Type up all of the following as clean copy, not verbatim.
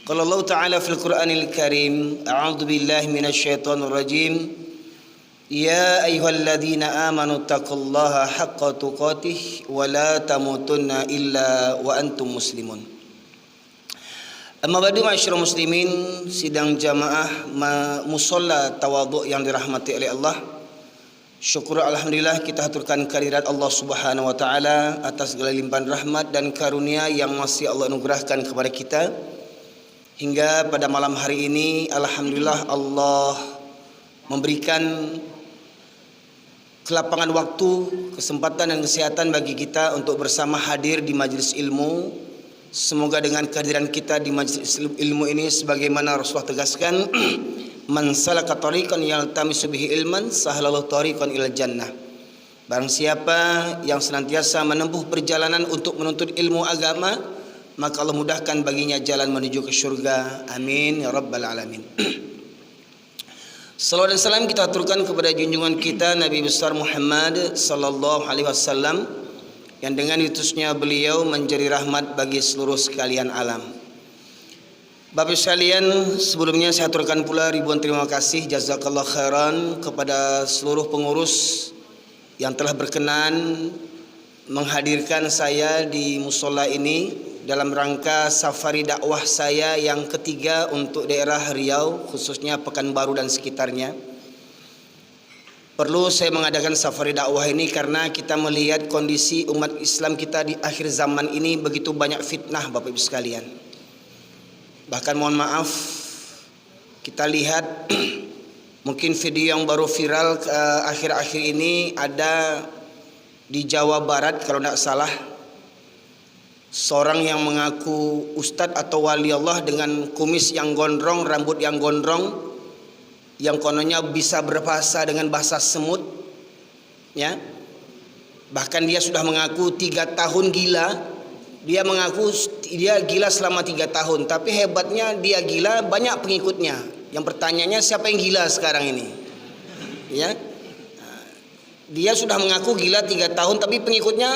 Qala Allah Ta'ala fil Qur'anil Karim, a'udzu billahi minasyaitonir rajim. Ya ayyuhalladzina amanu taqullaha haqqa tuqatih wa la tamutunna illa wa antum muslimun. Amma ba'du ma'asyiral muslimin, sidang jamaah musalla tawadhu yang dirahmati oleh Allah. Syukur alhamdulillah kita haturkan kehadirat Allah Subhanahu wa taala atas segala limpahan rahmat dan karunia yang masih Allah anugerahkan kepada kita. Hingga pada malam hari ini alhamdulillah Allah memberikan kelapangan waktu, kesempatan dan kesehatan bagi kita untuk bersama hadir di majelis ilmu. Semoga dengan kehadiran kita di majelis ilmu ini sebagaimana Rasulullah tegaskan, man salaka tariqan yaltamisu bihi ilman sahalallahu tariqan ilal jannah. Barang siapa yang senantiasa menempuh perjalanan untuk menuntut ilmu agama, maka Allah mudahkan baginya jalan menuju ke syurga. Amin ya rabbal alamin. Salawat dan salam kita aturkan kepada junjungan kita Nabi besar Muhammad sallallahu alaihi wasallam, yang dengan diutusnya beliau menjadi rahmat bagi seluruh sekalian alam. Bapak sekalian, sebelumnya saya aturkan pula ribuan terima kasih jazakallah khairan kepada seluruh pengurus yang telah berkenan menghadirkan saya di musola ini dalam rangka safari dakwah saya yang ketiga untuk daerah Riau, khususnya Pekanbaru dan sekitarnya. Perlu saya mengadakan safari dakwah ini karena kita melihat kondisi umat Islam kita di akhir zaman ini begitu banyak fitnah, Bapak Ibu sekalian. Bahkan mohon maaf, kita lihat mungkin video yang baru viral akhir-akhir ini ada di Jawa Barat kalau tidak salah, seorang yang mengaku ustadz atau wali Allah dengan kumis yang gondrong, rambut yang gondrong, yang kononnya bisa berbahasa dengan bahasa semut, ya. Bahkan dia sudah mengaku 3 tahun gila. Dia mengaku dia gila selama 3 tahun, tapi hebatnya dia gila banyak pengikutnya. Yang pertanyaannya siapa yang gila sekarang ini? Ya. Dia sudah mengaku gila 3 tahun tapi pengikutnya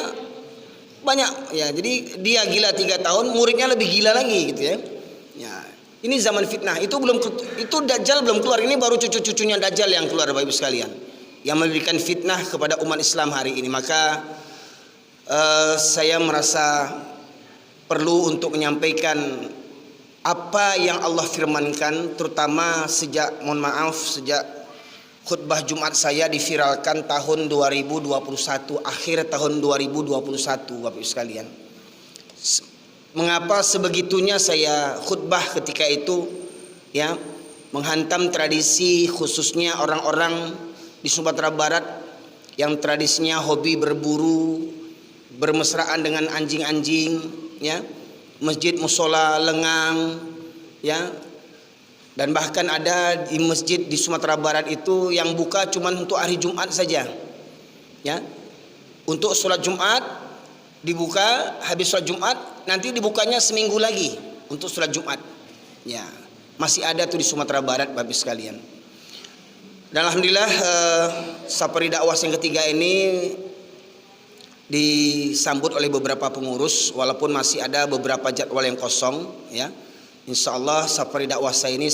banyak, ya. Jadi dia gila 3 tahun, muridnya lebih gila lagi gitu ya. Ya, ini zaman fitnah. Itu Dajjal belum keluar, ini baru cucu-cucunya Dajjal yang keluar, Bapak Ibu sekalian, yang memberikan fitnah kepada umat Islam hari ini. Maka saya merasa perlu untuk menyampaikan apa yang Allah firmankan, terutama sejak khutbah Jumat saya diviralkan tahun 2021, akhir tahun 2021, Bapak Ibu sekalian. Mengapa sebegitunya saya khutbah ketika itu, ya, menghantam tradisi khususnya orang-orang di Sumatera Barat yang tradisinya hobi berburu, bermesraan dengan anjing-anjing, ya, masjid musola lengang, ya. Dan bahkan ada di masjid di Sumatera Barat itu yang buka cuma untuk hari Jumat saja, ya. Untuk sholat Jumat dibuka, habis sholat Jumat nanti dibukanya seminggu lagi untuk sholat Jumat, ya. Masih ada tuh di Sumatera Barat, Bapak sekalian. Dan alhamdulillah safari dakwah yang ketiga ini disambut oleh beberapa pengurus, walaupun masih ada beberapa jadwal yang kosong, ya. Insya Allah safari dakwah saya ini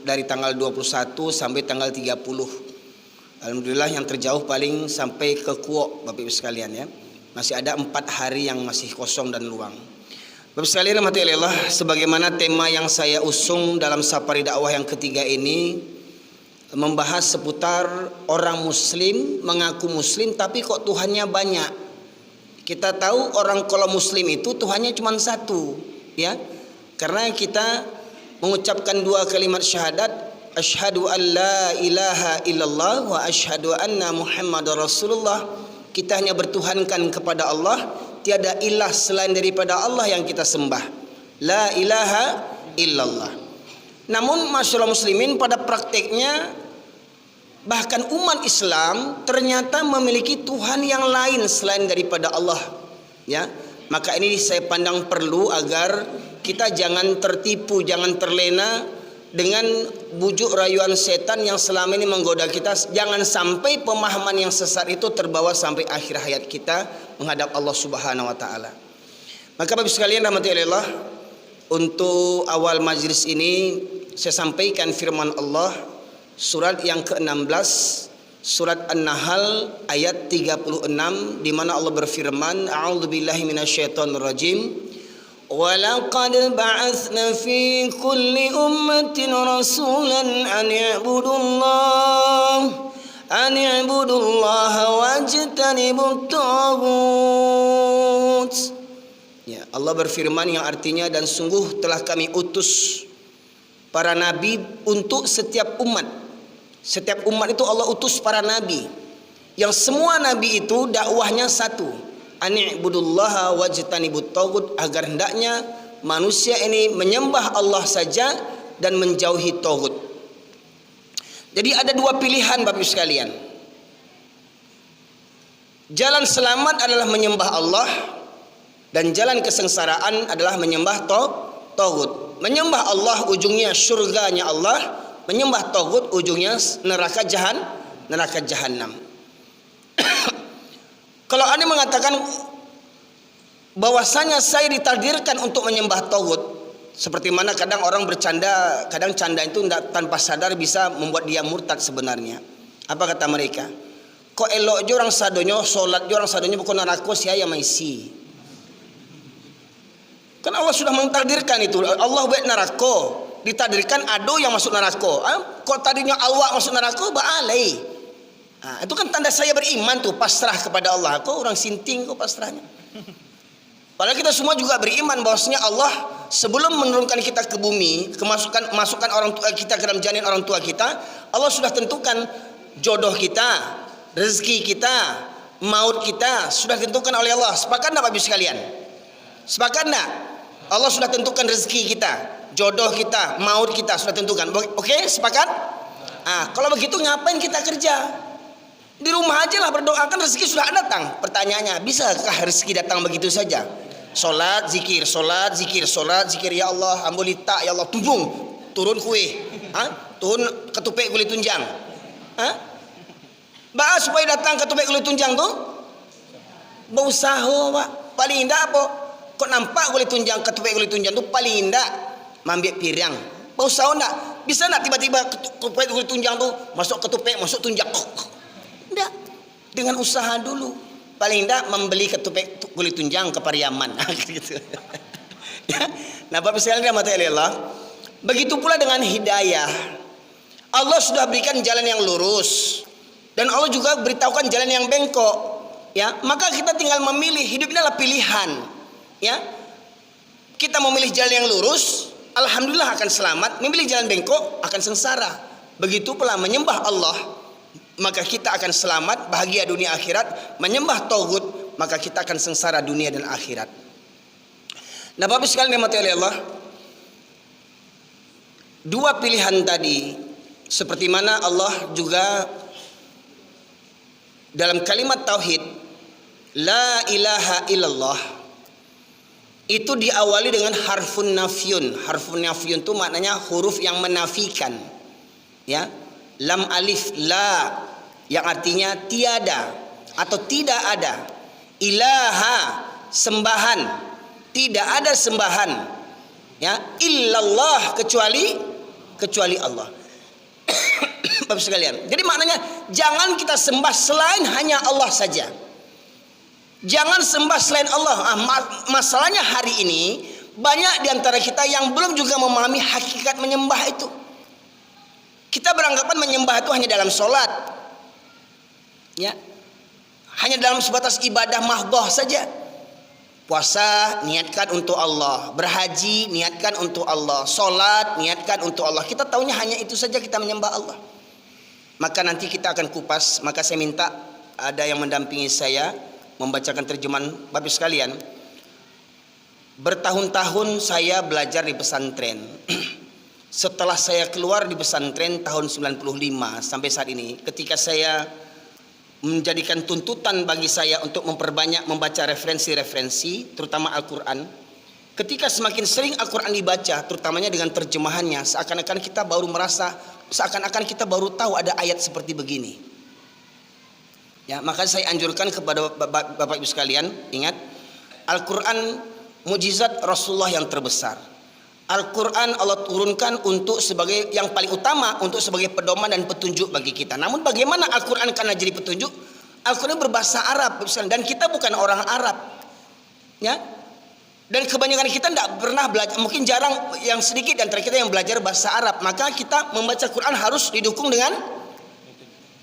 dari tanggal 21 sampai tanggal 30. Alhamdulillah yang terjauh paling sampai ke Kuok, Bapak Ibu sekalian, ya. Masih ada 4 hari yang masih kosong dan luang. Bapak sekalian rahmati Allah, sebagaimana tema yang saya usung dalam safari dakwah yang ketiga ini membahas seputar orang muslim mengaku muslim tapi kok Tuhannya banyak. Kita tahu orang kalau muslim itu Tuhannya cuma satu, ya. Karena kita mengucapkan 2 kalimat syahadat, asyhadu an la ilaha illallah wa asyhadu anna muhammadar rasulullah. Kita hanya bertuhankan kepada Allah, tiada ilah selain daripada Allah yang kita sembah. La ilaha illallah. Namun masyarakat muslimin pada prakteknya, bahkan umat Islam ternyata memiliki Tuhan yang lain selain daripada Allah, ya. Maka ini saya pandang perlu agar kita jangan tertipu, jangan terlena dengan bujuk rayuan setan yang selama ini menggoda kita. Jangan sampai pemahaman yang sesat itu terbawa sampai akhir hayat kita menghadap Allah Subhanahu wa taala. Maka Bapak sekalian rahmati Allah, Untuk awal majlis ini saya sampaikan firman Allah surat yang ke-16, surat An-Nahl ayat 36, di mana Allah berfirman, a'udzubillahi minasyaitonirrajim, wa laqad ba'atsna fi kulli ummatin rasulan an i'budullaha wajtanibut taghut. Ya, Allah berfirman yang artinya, dan sungguh telah kami utus para nabi untuk setiap umat. Setiap umat itu Allah utus para nabi. Yang semua nabi itu dakwahnya satu, ani'budullaha wajtanibut taghut, agar hendaknya manusia ini menyembah Allah saja dan menjauhi taghut. Jadi ada dua pilihan Bapak Ibu sekalian. Jalan selamat adalah menyembah Allah, dan jalan kesengsaraan adalah menyembah taghut. Menyembah Allah ujungnya surganya Allah, menyembah taghut ujungnya neraka jahanam. Kalau Anda mengatakan bahwasanya saya ditakdirkan untuk menyembah taghut, seperti mana kadang orang bercanda, kadang canda itu tanpa sadar bisa membuat dia murtad sebenarnya. Apa kata mereka? Kok elok je orang sadonyo, solat je orang sadonyo bukan neraka saya maisi. Kan Allah sudah mentakdirkan itu. Allah buat neraka, ditakdirkan ado yang masuk neraka. Kok tadinya awak masuk neraka, baalai. Itu kan tanda saya beriman tuh, pasrah kepada Allah. Kok orang sinting kok pasrahnya. Padahal kita semua juga beriman bahwasanya Allah sebelum menurunkan kita ke bumi, masukkan orang tua kita ke dalam janin orang tua kita, Allah sudah tentukan jodoh kita, rezeki kita, maut kita sudah tentukan oleh Allah. Sepakat enggak Bapak Ibu sekalian? Sepakat enggak? Allah sudah tentukan rezeki kita, jodoh kita, maut kita sudah tentukan. Oke, sepakat? Kalau begitu ngapain kita kerja? Di rumah aja lah berdoa, kan rezeki sudah datang. Pertanyaannya, bisakah rezeki datang begitu saja? Solat, zikir, solat, zikir, solat, zikir. Ya Allah, ambulita, ya Allah, tumpung, turun kue, turun ketupek kulit tunjang. Bahas supaya datang ketupek kulit tunjang tuh, berusaha Pak. Paling indah apa? Kok nampak kulit tunjang, ketupek kulit tunjang tuh paling indah mambek pirang. Berusaha enggak? Bisa enggak tiba-tiba ketupek kulit tunjang tuh masuk ketupek, masuk tunjang? Enggak. Dengan usaha dulu. Paling enggak membeli ketupek kulit tunjang ke Pariaman. Gitu. Nah, Bapak sekalian rahmati Allah, begitu pula dengan hidayah. Allah sudah berikan jalan yang lurus, dan Allah juga beritahukan jalan yang bengkok. Ya, maka kita tinggal memilih. Hidup ini adalah pilihan. Ya, kita memilih jalan yang lurus, alhamdulillah akan selamat. Memilih jalan bengkok akan sengsara. Begitu pula menyembah Allah, maka kita akan selamat, bahagia dunia akhirat. Menyembah taghut, maka kita akan sengsara dunia dan akhirat. Nah, Bapak sekalian rahmati Allah, dua pilihan tadi, seperti mana Allah juga dalam kalimat tauhid la ilaha illallah itu diawali dengan harfun nafyun. Harfun nafyun itu maknanya huruf yang menafikan. Ya, lam alif la yang artinya tiada atau tidak ada. Ilaha sembahan, tidak ada sembahan. Ya, illallah kecuali Allah. Bapak sekalian, jadi maknanya jangan kita sembah selain hanya Allah saja. Jangan sembah selain Allah. Masalahnya hari ini banyak diantara kita yang belum juga memahami hakikat menyembah itu. Kita beranggapan menyembah itu hanya dalam sholat, ya, hanya dalam sebatas ibadah mahdhah saja. Puasa niatkan untuk Allah, berhaji niatkan untuk Allah, sholat niatkan untuk Allah. Kita taunya hanya itu saja kita menyembah Allah. Maka nanti kita akan kupas. Maka saya minta ada yang mendampingi saya membacakan terjemahan. Bapak sekalian, bertahun-tahun saya belajar di pesantren. Setelah saya keluar di pesantren tahun 95 sampai saat ini, ketika saya menjadikan tuntutan bagi saya untuk memperbanyak membaca referensi-referensi, terutama Al-Quran. Ketika semakin sering Al-Quran dibaca, terutamanya dengan terjemahannya, seakan-akan kita baru tahu ada ayat seperti begini. Ya, maka saya anjurkan kepada Bapak Ibu sekalian, ingat, Al-Quran mukjizat Rasulullah yang terbesar. Al-Quran Allah turunkan untuk sebagai yang paling utama, untuk sebagai pedoman dan petunjuk bagi kita. Namun bagaimana Al-Quran karena jadi petunjuk? Al-Quran berbahasa Arab dan kita bukan orang Arab, ya. Dan kebanyakan kita tidak pernah belajar, mungkin jarang, yang sedikit di antara kita yang belajar bahasa Arab. Maka kita membaca Quran harus didukung dengan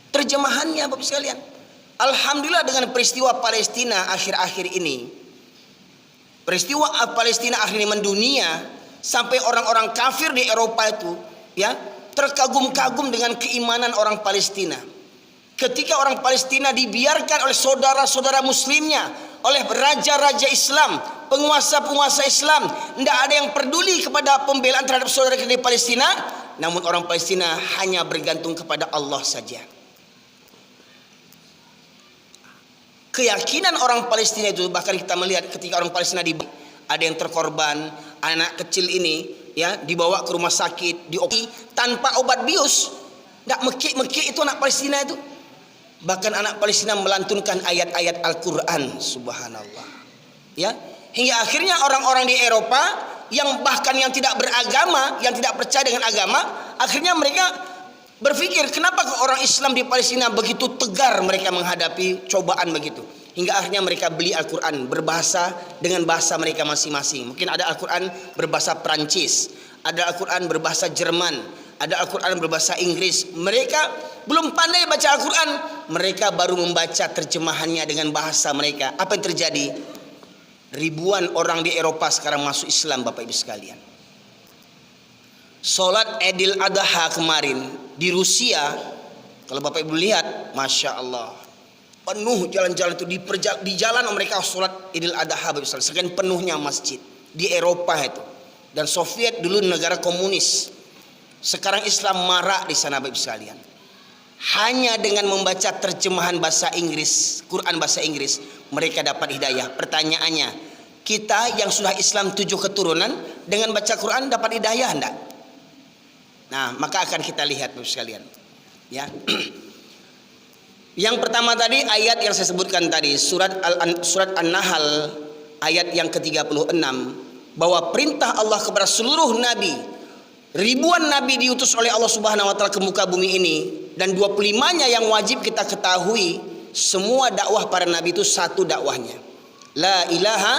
terjemahannya, Bapak sekalian. Alhamdulillah dengan peristiwa Palestina akhir-akhir ini, peristiwa Palestina akhir ini mendunia, sampai orang-orang kafir di Eropa itu, ya, terkagum-kagum dengan keimanan orang Palestina. Ketika orang Palestina dibiarkan oleh saudara-saudara muslimnya, oleh raja-raja Islam, penguasa-penguasa Islam, tidak ada yang peduli kepada pembelaan terhadap saudara kita di Palestina. Namun orang Palestina hanya bergantung kepada Allah saja. Keyakinan orang Palestina itu, bahkan kita melihat ketika orang Palestina ada yang terkorban, anak kecil ini, ya, dibawa ke rumah sakit, dioperasi tanpa obat bius, tidak mekik itu anak Palestina itu. Bahkan anak Palestina melantunkan ayat-ayat Al-Quran, subhanallah, ya, hingga akhirnya orang-orang di Eropa yang bahkan yang tidak beragama, yang tidak percaya dengan agama, akhirnya mereka berpikir, kenapa orang Islam di Palestina begitu tegar mereka menghadapi cobaan begitu, hingga akhirnya mereka beli Al-Quran berbahasa dengan bahasa mereka masing-masing. Mungkin ada Al-Quran berbahasa Prancis, ada Al-Quran berbahasa Jerman, ada Al-Quran berbahasa Inggris. Mereka belum pandai baca Al-Quran, mereka baru membaca terjemahannya dengan bahasa mereka. Apa yang terjadi? Ribuan orang di Eropa sekarang masuk Islam, Bapak Ibu sekalian. Sholat Idul Adha kemarin di Rusia, kalau Bapak Ibu lihat, Masya Allah, penuh jalan-jalan itu, di jalan mereka sholat Idul Adha, Bapak Ibu sekalian. Sekian penuhnya masjid di Eropa itu. Dan Soviet dulu negara komunis, sekarang Islam marak di sana, Bapak Ibu sekalian. Hanya dengan membaca terjemahan bahasa Inggris, Quran bahasa Inggris, mereka dapat hidayah. Pertanyaannya, kita yang sudah Islam 7 keturunan dengan baca Quran dapat hidayah enggak? Nah, maka akan kita lihat, Bapak sekalian, ya. Yang pertama tadi ayat yang saya sebutkan tadi, surat An-Nahl ayat yang ke-36, bahwa perintah Allah kepada seluruh nabi, ribuan nabi diutus oleh Allah Subhanahu wa taala ke muka bumi ini, dan 25-nya yang wajib kita ketahui, semua dakwah para nabi itu satu dakwahnya, la ilaha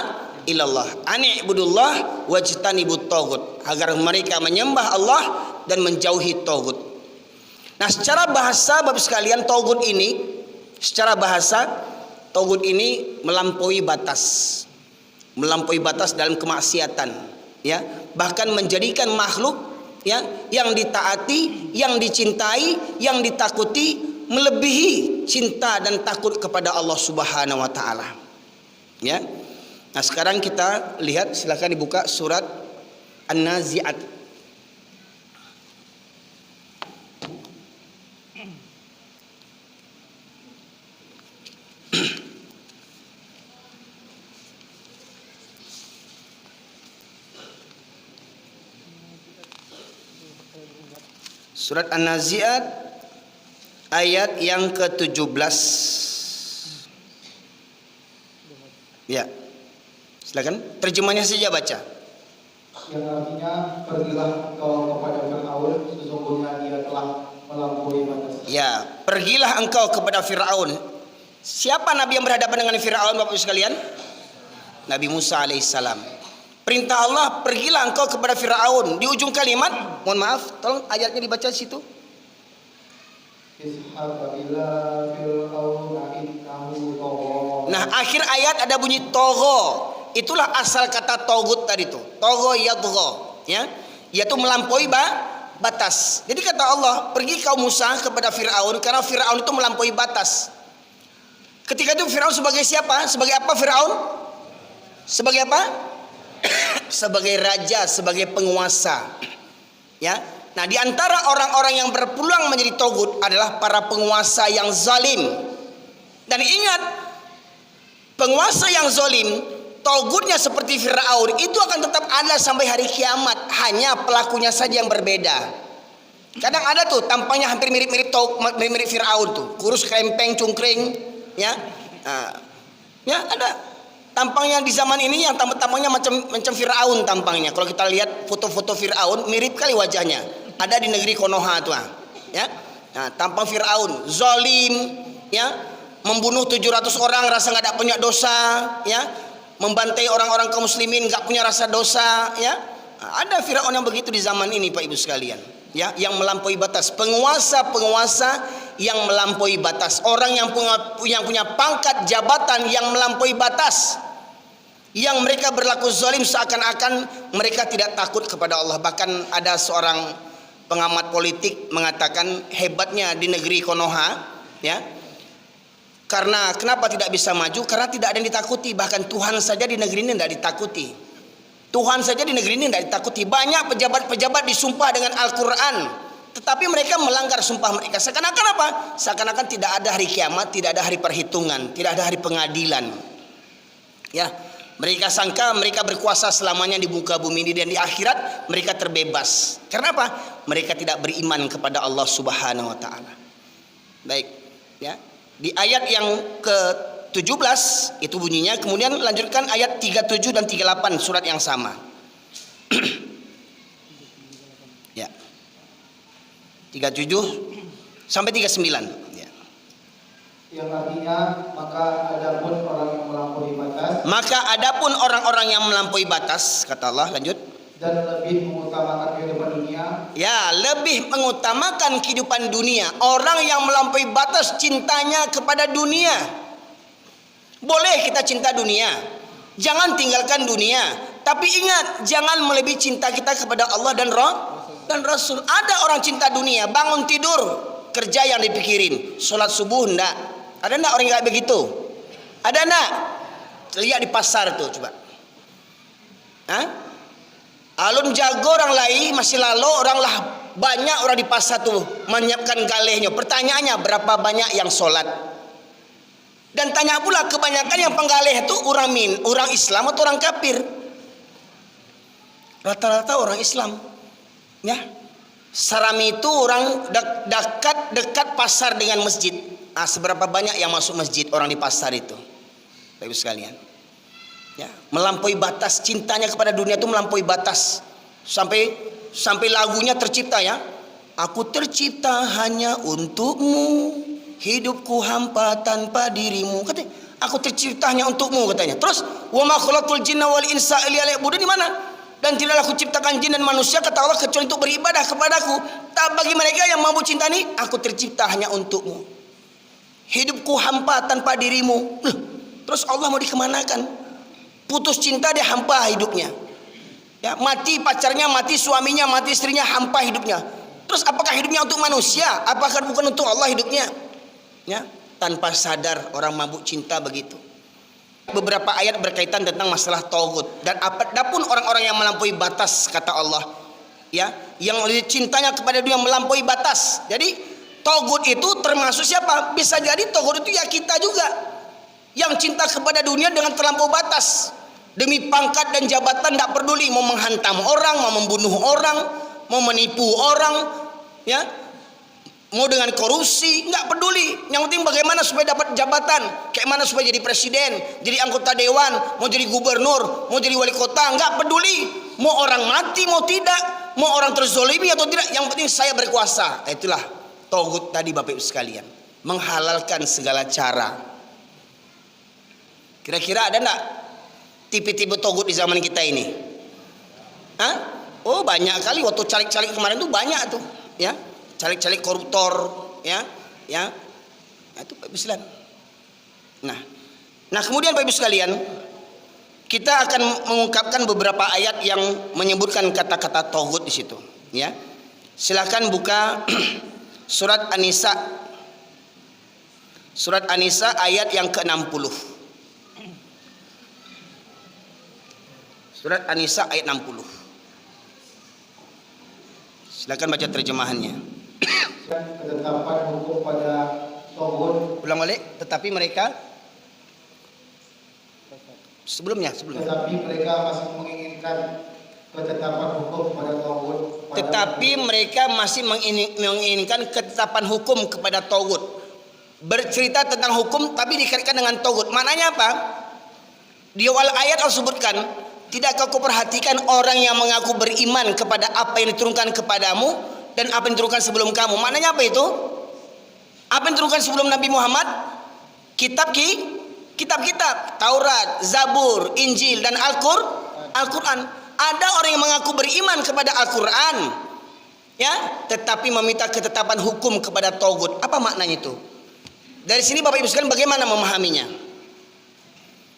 illallah, ani'budullah wajtanibut taghut, agar mereka menyembah Allah dan menjauhi taghut. Nah, secara bahasa Bapak sekalian, taghut ini, secara bahasa taghut ini melampaui batas dalam kemaksiatan, ya, bahkan menjadikan makhluk, ya, yang ditaati, yang dicintai, yang ditakuti melebihi cinta dan takut kepada Allah Subhanahu wa taala, ya. Nah, sekarang kita lihat, silakan dibuka surat An-Nazi'at. Surat An-Nazi'at ayat yang ke-17. Ya, silakan terjemahnya saja baca. Yang artinya, pergilah engkau kepada Fir'aun, sesungguhnya dia telah melampaui batas. Ya, pergilah engkau kepada Fir'aun. Siapa nabi yang berhadapan dengan Fir'aun, Bapak Ibu sekalian? Nabi Musa alaihissalam. Perintah Allah, pergilah engkau kepada Fir'aun. Di ujung kalimat, mohon maaf, tolong ayatnya dibaca di situ. Nah, akhir ayat ada bunyi togho. Itulah asal kata togut tadi itu. Togho yadgho, ya, yaitu melampaui batas. Jadi kata Allah, pergi kau Musa kepada Fir'aun, karena Fir'aun itu melampaui batas. Ketika itu Fir'aun sebagai siapa? Sebagai apa Fir'aun? Sebagai apa? Sebagai raja, sebagai penguasa, ya. Nah, di antara orang-orang yang berpeluang menjadi togut adalah para penguasa yang zalim. Dan ingat, penguasa yang zalim, togutnya seperti Fir'aun, itu akan tetap ada sampai hari kiamat. Hanya pelakunya saja yang berbeda. Kadang ada tuh tampangnya hampir mirip-mirip Fir'aun tuh, kurus krempeng cungkring, ya. Nah, ya ada. Tampangnya di zaman ini yang tampangnya macam Firaun tampangnya. Kalau kita lihat foto-foto Firaun mirip kali wajahnya. Ada di negeri Konoha tuh, ya. Nah, tampang Firaun, zalim, ya, membunuh 700 orang rasa nggak ada punya dosa, ya, membantai orang-orang kaum muslimin nggak punya rasa dosa, ya. Nah, ada Firaun yang begitu di zaman ini, Pak Ibu sekalian, ya, yang melampaui batas, penguasa yang melampaui batas, orang yang punya pangkat jabatan yang melampaui batas, yang mereka berlaku zalim seakan-akan mereka tidak takut kepada Allah. Bahkan ada seorang pengamat politik mengatakan hebatnya di negeri Konoha, ya, karena kenapa tidak bisa maju? Karena tidak ada yang ditakuti. Bahkan Tuhan saja di negeri ini tidak ditakuti. Tuhan saja di negeri ini tidak ditakuti. Banyak pejabat-pejabat disumpah dengan Al-Quran, tetapi mereka melanggar sumpah mereka. Seakan-akan apa? Seakan-akan tidak ada hari kiamat, tidak ada hari perhitungan, tidak ada hari pengadilan, ya. Mereka sangka mereka berkuasa selamanya di muka bumi ini, dan di akhirat mereka terbebas. Karena apa? Mereka tidak beriman kepada Allah Subhanahu wa taala. Baik, ya. Di ayat yang ke-17 itu bunyinya, kemudian lanjutkan ayat 37 dan 38 surat yang sama. Ya. 37 sampai 39. Yang artinya maka adapun orang yang melampaui batas, yang melampaui batas, kata Allah, lanjut, dan lebih mengutamakan kehidupan dunia, ya, lebih mengutamakan kehidupan dunia. Orang yang melampaui batas cintanya kepada dunia. Boleh kita cinta dunia, jangan tinggalkan dunia, tapi ingat, jangan melebihi cinta kita kepada Allah dan Rasul. Ada orang cinta dunia, bangun tidur kerja yang dipikirin, sholat subuh enggak. Ada enggak orang yang kayak begitu? Ada enggak? Lihat di pasar tuh, coba. Hah? Alun jago orang lain masih lalu orang lah, banyak orang di pasar tuh menyiapkan galehnya. Pertanyaannya, berapa banyak yang sholat? Dan tanya pula, kebanyakan yang penggaleh itu orang Islam atau orang kafir? Rata-rata orang Islam, ya. Sarami itu orang dekat pasar dengan masjid. Nah, seberapa banyak yang masuk masjid orang di pasar itu, Bapak Ibu sekalian, ya, melampaui batas cintanya kepada dunia itu, melampaui batas sampai lagunya tercipta, ya, aku tercipta hanya untukmu, hidupku hampa tanpa dirimu, katanya, aku tercipta hanya untukmu, katanya. Terus wa ma khalaqtul jinna wal insa illa liya'budun, di mana? Dan tidaklah aku ciptakan jin dan manusia, kata Allah, kecuali untuk beribadah kepadaku. Tak bagi mereka yang mampu cinta ini, aku tercipta hanya untukmu, hidupku hampa tanpa dirimu. Terus Allah mau dikemanakan? Putus cinta, dia hampa hidupnya, ya, mati pacarnya, mati suaminya, mati istrinya, hampa hidupnya. Terus apakah hidupnya untuk manusia? Apakah bukan untuk Allah hidupnya? Ya, tanpa sadar orang mabuk cinta begitu. Beberapa ayat berkaitan tentang masalah tauhid, dan apapun orang-orang yang melampaui batas, kata Allah, ya, yang cintanya kepada dia melampaui batas. Jadi tauhid itu termasuk siapa? Bisa jadi tauhid itu ya kita juga, yang cinta kepada dunia dengan terlampau batas, demi pangkat dan jabatan, tidak peduli mau menghantam orang, mau membunuh orang, mau menipu orang, ya, mau dengan korupsi, nggak peduli. Yang penting bagaimana supaya dapat jabatan, kayak mana supaya jadi presiden, jadi anggota dewan, mau jadi gubernur, mau jadi wali kota, nggak peduli. Mau orang mati, mau tidak, mau orang terzolimi atau tidak, yang penting saya berkuasa. Itulah tauhid tadi, Bapak Ibu sekalian, menghalalkan segala cara. Kira-kira ada enggak tipe-tipe tauhid di zaman kita ini? Hah? Oh, banyak kali. Waktu calik-calik kemarin tuh banyak tuh, ya. Calik-calik koruptor, ya. Nah, itu Bapak Ibu sekalian. Nah, kemudian Bapak Ibu sekalian, kita akan mengungkapkan beberapa ayat yang menyebutkan kata-kata tauhid di situ, ya. Silakan buka surat An-Nisa. Surat An-Nisa ayat yang ke-60. Surat An-Nisa ayat 60. Silakan baca terjemahannya. ketetapan hukum pada tauhid. Ulang balik. Tetapi mereka sebelumnya. Tetapi mereka masih menginginkan ketetapan hukum pada tauhid. Tetapi mereka masih menginginkan ketetapan hukum kepada tauhid. Bercerita tentang hukum tapi dikaitkan dengan tauhid. Maknanya apa? Di awal ayat Allah sebutkan, tidakkah kau perhatikan orang yang mengaku beriman kepada apa yang diturunkan kepadamu dan apa yang diturunkan sebelum kamu? Maknanya apa itu? Apa yang diturunkan sebelum Nabi Muhammad? Kitab-kitab, Taurat, Zabur, Injil dan Al-Quran. Ada orang yang mengaku beriman kepada Al-Quran, ya, tetapi meminta ketetapan hukum kepada Togut. Apa maknanya itu? Dari sini Bapak Ibu sekalian bagaimana memahaminya?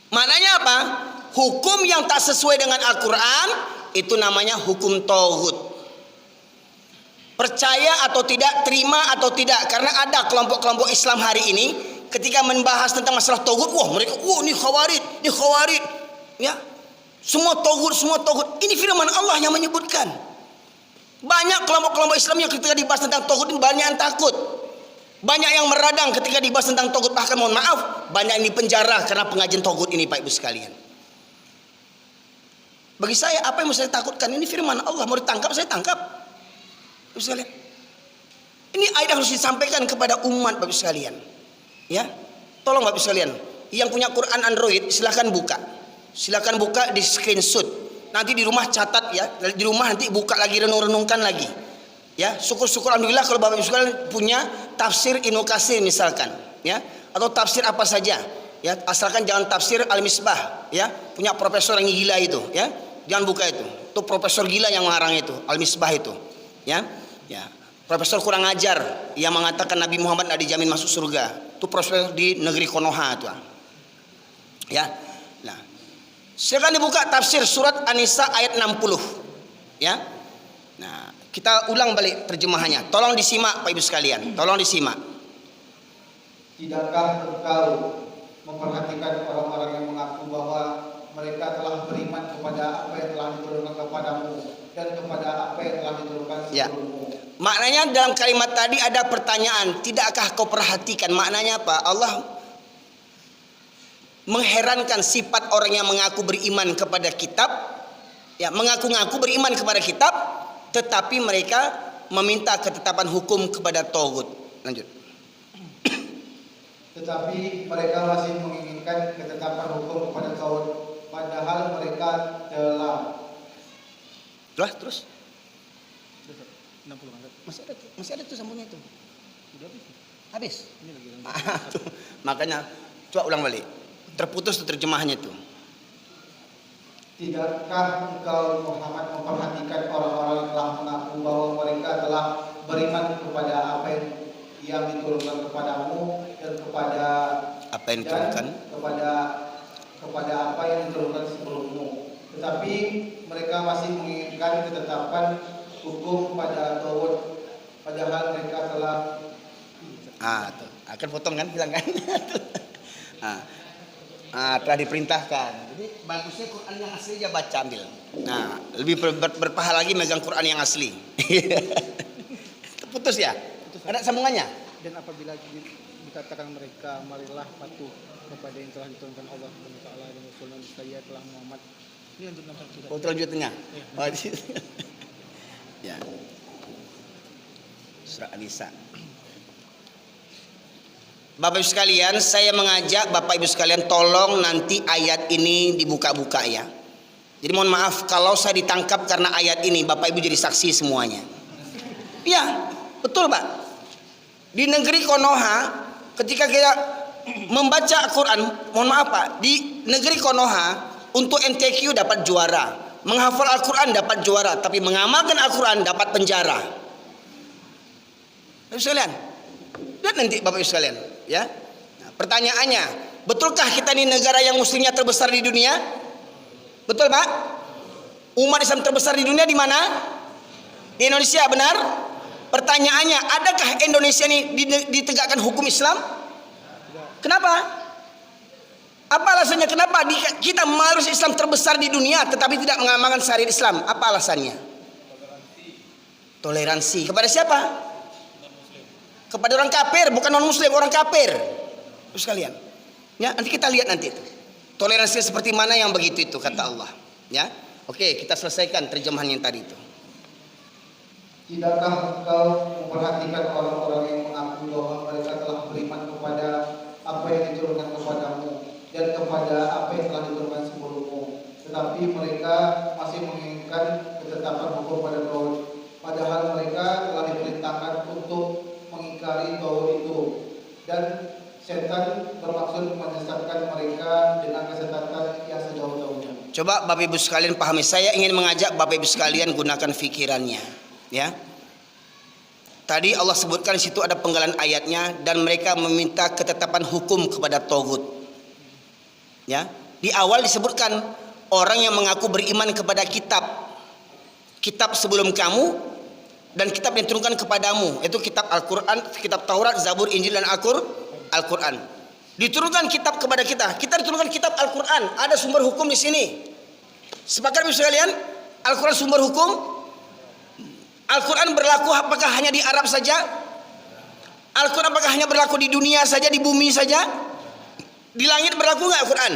Maknanya apa? Hukum yang tak sesuai dengan Al-Quran itu namanya hukum Togut. Percaya atau tidak, terima atau tidak. Karena ada kelompok-kelompok Islam hari ini ketika membahas tentang masalah Togut, wah mereka, ini khawarid, ya. Semua Togut. Ini firman Allah yang menyebutkan. Banyak kelompok-kelompok Islam yang ketika dibahas tentang Togut ini banyak yang takut. Banyak yang meradang ketika dibahas tentang Togut. Bahkan mohon maaf, banyak yang dipenjara karena pengajian Togut ini, Pak Ibu sekalian. Bagi saya, apa yang mau saya takutkan? Ini firman Allah, mau ditangkap, saya tangkap. Bapak Ibu sekalian. Ini ayat harus disampaikan kepada umat, Bapak Ibu sekalian. Ya, tolong Bapak Ibu sekalian. Yang punya Quran Android, silahkan buka. Silahkan buka, di screenshot. Nanti di rumah catat ya. Di rumah nanti buka lagi, renung-renungkan lagi. Ya, syukur-syukur alhamdulillah kalau Bapak Ibu sekalian punya tafsir Ibnu Katsir misalkan, ya, atau tafsir apa saja, ya, asalkan jangan tafsir Al-Misbah, ya, punya profesor yang gila itu, ya, jangan buka itu. Itu profesor gila yang mengarang itu, Al-Misbah itu, ya, ya. Profesor kurang ajar yang mengatakan Nabi Muhammad tidak dijamin masuk surga. Itu profesor di negeri Konoha itu, ya. Nah, silakan dibuka tafsir surat An-Nisa ayat 60, ya. Nah, kita ulang balik terjemahannya. Tolong disimak Pak Ibu sekalian. Tolong disimak. Tidakkah engkau memperhatikan orang-orang yang mengaku bahwa mereka telah beriman kepada apa yang telah diturunkan kepadamu dan kepada apa yang telah diturunkan sebelummu? Ya. Maknanya dalam kalimat tadi ada pertanyaan. Tidakkah kau perhatikan? Maknanya apa? Allah mengherankan sifat orang yang mengaku beriman kepada kitab. Ya, mengaku-ngaku beriman kepada kitab, tetapi mereka meminta ketetapan hukum kepada Togut. Lanjut. Tetapi mereka masih menginginkan ketetapan hukum kepada Togut, padahal mereka telah. Terus. 60 kan? Masih ada tuh sambungnya tuh. Udah habis. Habis. Ini lagi Tuh. Makanya coba ulang balik. Terputus tuh terjemahannya tuh. Tidakkah engkau Muhammad memperhatikan orang-orang yang telah mengaku bahwa mereka telah beriman kepada apa yang diturunkan kepadamu dan kepada Apa yang diturunkan? kepada apa yang diturunkan sebelummu. Tetapi mereka masih menginginkan ketetapan hukum pada Togut, padahal mereka telah. Tuh. Akan potong kan, hilang kan? Telah diperintahkan. Jadi bagusnya Quran yang asli aja baca ambil. Nah, lebih berpahala lagi megang Quran yang asli. Putus ya? Ada sambungannya? Dan apabila dikatakan mereka, marilah patuh kepada yang telah diturunkan Allah Subhanahu wa taala dan Rasulnya saya telah Muhammad. Ini lanjut nomor sudah. Oh, lanjutnya. Ya. Surah An-Nisa. Bapak Ibu sekalian, saya mengajak Bapak Ibu sekalian tolong nanti ayat ini dibuka-buka ya. Jadi mohon maaf kalau saya ditangkap karena ayat ini, Bapak Ibu jadi saksi semuanya. Iya, betul Pak. Di negeri Konoha ketika kita membaca Quran, mohon maaf Pak, di negeri Konoha untuk MTQ dapat juara, menghafal Al-Quran dapat juara, tapi mengamalkan Al-Quran dapat penjara. Bapak Ibu sekalian, lihat nanti Bapak Ibu sekalian. Ya, nah, pertanyaannya, betulkah kita ini negara yang muslimnya terbesar di dunia? Betul Pak? Umat Islam terbesar di dunia di mana? Di Indonesia, benar? Pertanyaannya, adakah Indonesia ini ditegakkan hukum Islam? Kenapa? Apa alasannya? Kenapa kita mayoritas Islam terbesar di dunia tetapi tidak mengamalkan syariat Islam? Apa alasannya? Toleransi. Kepada siapa? Kepada orang kafir, bukan non muslim, orang kafir. Terus kalian, ya nanti kita lihat nanti itu. Toleransi seperti mana yang begitu itu kata Allah. Ya, oke kita selesaikan terjemahan yang tadi itu. Tidakkah engkau memperhatikan orang-orang yang mengaku bahwa mereka telah beriman kepada apa yang diturunkan kepadamu dan kepada apa yang telah diturunkan tetapi mereka masih menginginkan ketetapan hukum pada tauhid. Padahal mereka telah diperintahkan untuk mengingkari tauhid itu, dan setan bermaksud menyesatkan mereka dengan kesesatan yang sejauh-jauhnya. Coba Bapak Ibu sekalian pahami. Saya ingin mengajak Bapak Ibu sekalian gunakan fikirannya, ya. Tadi Allah sebutkan di situ ada penggalan ayatnya, dan mereka meminta ketetapan hukum kepada tauhid. Ya, di awal disebutkan orang yang mengaku beriman kepada kitab sebelum kamu dan kitab yang diturunkan kepadamu, itu kitab Al-Quran, kitab Taurat, Zabur, Injil dan Al-Quran. Diturunkan kitab kepada kita. Kita diturunkan kitab Al-Quran. Ada sumber hukum di sini. Sepakat bisa kalian? Al-Quran sumber hukum. Al-Quran berlaku apakah hanya di Arab saja? Al-Quran apakah hanya berlaku di dunia saja, di bumi saja? Di langit berlaku nggak Al-Quran?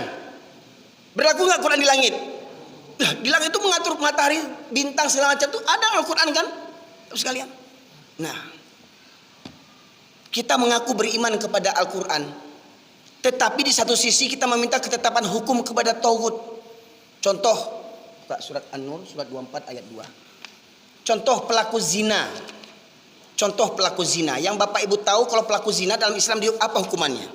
Berlaku nggak Al-Quran di langit? Di langit itu mengatur matahari, bintang segala macam itu ada Al-Quran kan? Sekalian. Nah, kita mengaku beriman kepada Al-Quran, tetapi di satu sisi kita meminta ketetapan hukum kepada tauhid. Contoh, surat An-Nur surat 24 ayat 2. Contoh pelaku zina. Contoh pelaku zina. Yang Bapak Ibu tahu kalau pelaku zina dalam Islam apa hukumannya?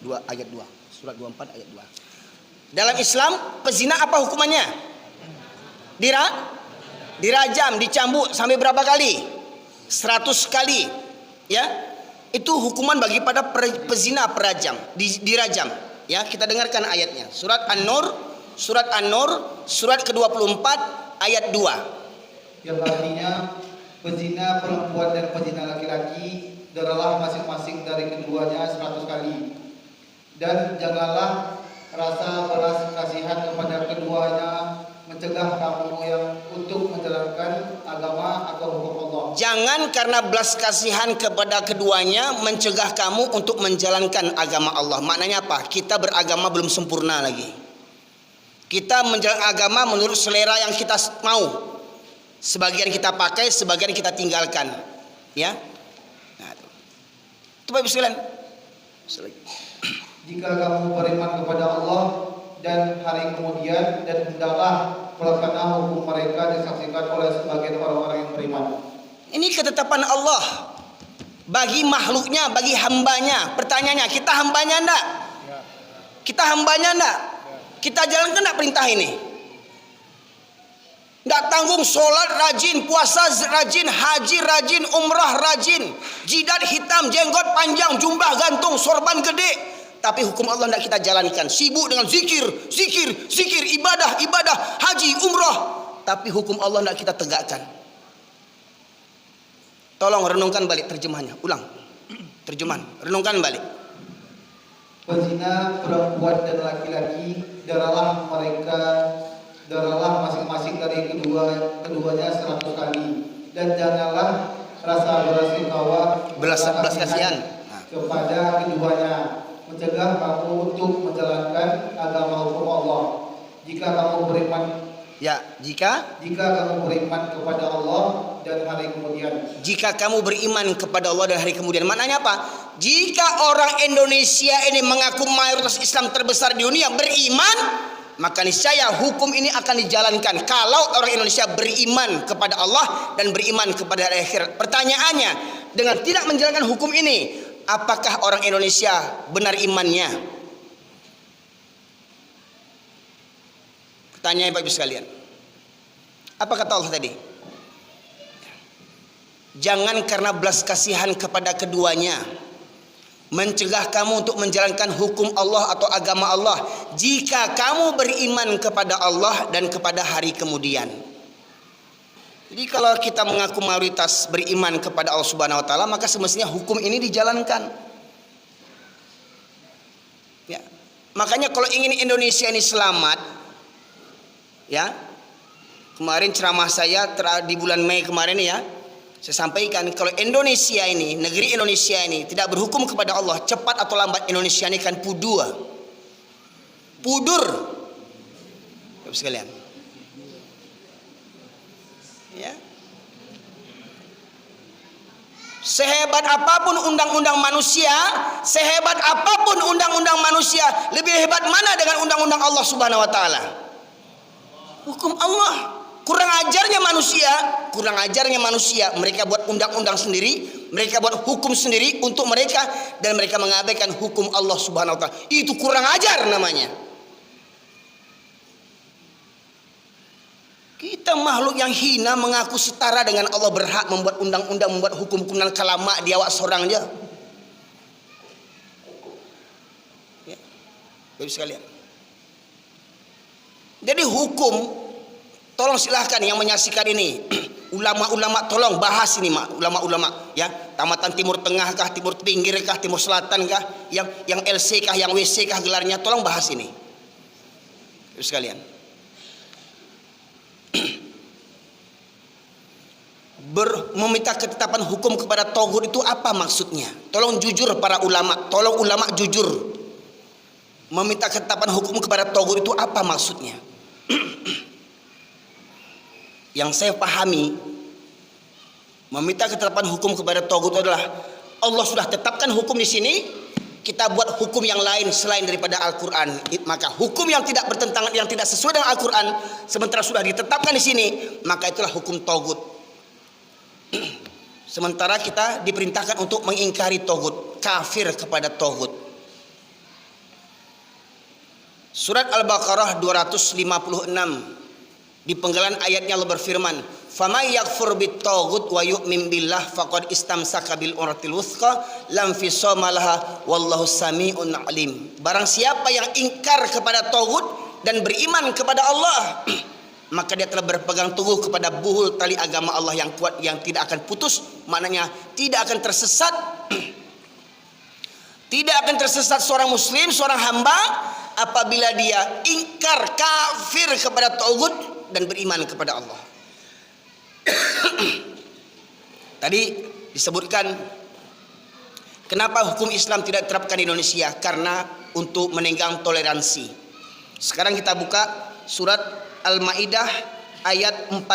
2 ayat 2. Surat 24 ayat 2. Dalam Islam pezina apa hukumannya? Dirajam, dicambuk sampai berapa kali? 100 kali. Ya. Itu hukuman bagi pada pezina perajam, dirajam. Ya, kita dengarkan ayatnya. Surat An-Nur surat ke-24 ayat 2. Yang artinya pezina perempuan dan pezina laki-laki deralah masing-masing dari keduanya 100 kali. Dan janganlah rasa belas kasihan kepada keduanya mencegah kamu yang untuk menjalankan agama atau hukum Allah. Jangan karena belas kasihan kepada keduanya mencegah kamu untuk menjalankan agama Allah. Maknanya apa? Kita beragama belum sempurna lagi. Kita menjalankan agama menurut selera yang kita mau. Sebagian kita pakai, sebagian kita tinggalkan. Ya. Nah, itu Bapak Ibu sekalian. Jika kamu beriman kepada Allah dan hari kemudian, dan hendaklah pelaksana hukum mereka disaksikan oleh sebagian orang-orang yang beriman. Ini ketetapan Allah bagi makhluknya, bagi hambanya. Pertanyaannya, kita hambanya enggak? Kita hambanya enggak? Kita jalankan enggak perintah ini? Enggak tanggung, sholat rajin, puasa rajin, haji rajin, umrah rajin, jidat hitam, jenggot panjang, jubah gantung, sorban gede. Tapi hukum Allah tidak kita jalankan. Sibuk dengan zikir, ibadah, haji, umrah. Tapi hukum Allah tidak kita tegakkan. Tolong renungkan balik terjemahannya. Ulang. Terjemahan. Renungkan balik. Pezina perempuan dan laki-laki deralah masing-masing dari keduanya 100 kali. Dan janganlah rasa belas kasihan kepada keduanya mencegah kamu untuk menjalankan agama hukum Allah. Jika kamu beriman kepada Allah dan hari kemudian. Jika kamu beriman kepada Allah dan hari kemudian. Maknanya apa? Jika orang Indonesia ini mengaku mayoritas Islam terbesar di dunia beriman, maka niscaya hukum ini akan dijalankan. Kalau orang Indonesia beriman kepada Allah dan beriman kepada hari akhirat. Pertanyaannya, dengan tidak menjalankan hukum ini, apakah orang Indonesia benar imannya? Pertanyaan Bapak Ibu sekalian. Apa kata Allah tadi? Jangan karena belas kasihan kepada keduanya mencegah kamu untuk menjalankan hukum Allah atau agama Allah jika kamu beriman kepada Allah dan kepada hari kemudian. Jadi kalau kita mengaku mayoritas beriman kepada Allah Subhanahu wa taala, maka semestinya hukum ini dijalankan. Ya. Makanya kalau ingin Indonesia ini selamat, ya. Kemarin ceramah saya di bulan Mei kemarin ya, saya sampaikan kalau Indonesia ini, negeri Indonesia ini tidak berhukum kepada Allah, cepat atau lambat Indonesia ini akan pudur. Bapak sekalian. Ya. Sehebat apapun undang-undang manusia, sehebat apapun undang-undang manusia, lebih hebat mana dengan undang-undang Allah Subhanahu wa taala? Hukum Allah. Kurang ajarnya manusia, mereka buat undang-undang sendiri, mereka buat hukum sendiri untuk mereka, dan mereka mengabaikan hukum Allah Subhanahu wa taala. Itu kurang ajar namanya. Kita makhluk yang hina mengaku setara dengan Allah, berhak membuat undang-undang, membuat hukum-hukum dan kalama di awak seorang aja. Ya, Bapak sekalian. Jadi hukum, tolong silahkan yang menyaksikan ini, ulama-ulama tolong bahas ini, ulama-ulama ya, tamatan Timur Tengah kah, Timur Pinggir kah, Timur Selatan kah, yang LC kah, yang WC kah gelarnya, tolong bahas ini. Bapak sekalian. Meminta ketetapan hukum kepada togut itu apa maksudnya? Tolong jujur para ulama, tolong ulama jujur. Meminta ketetapan hukum kepada togut itu apa maksudnya? Yang saya pahami, meminta ketetapan hukum kepada togut adalah Allah sudah tetapkan hukum di sini, kita buat hukum yang lain selain daripada Al-Quran. Maka hukum yang tidak bertentangan, yang tidak sesuai dengan Al-Quran, sementara sudah ditetapkan di sini, maka itulah hukum togut. Sementara kita diperintahkan untuk mengingkari togut, kafir kepada togut. Surat Al-Baqarah 256 di penggalan ayatnya Allah berfirman, "Faman yakfur bit-taghut wa yu'min billah faqad istamsaka bil urwatil wuthqa lam fisama laha wallahu sami'un alim." Barang siapa yang ingkar kepada taghut dan beriman kepada Allah, maka dia telah berpegang teguh kepada buhul tali agama Allah yang kuat, yang tidak akan putus, maknanya tidak akan tersesat. Tidak akan tersesat seorang muslim, seorang hamba apabila dia ingkar, kafir kepada taghut dan beriman kepada Allah. Tadi disebutkan kenapa hukum Islam tidak diterapkan di Indonesia, karena untuk menenggang toleransi. Sekarang kita buka surat Al-Maidah ayat 49.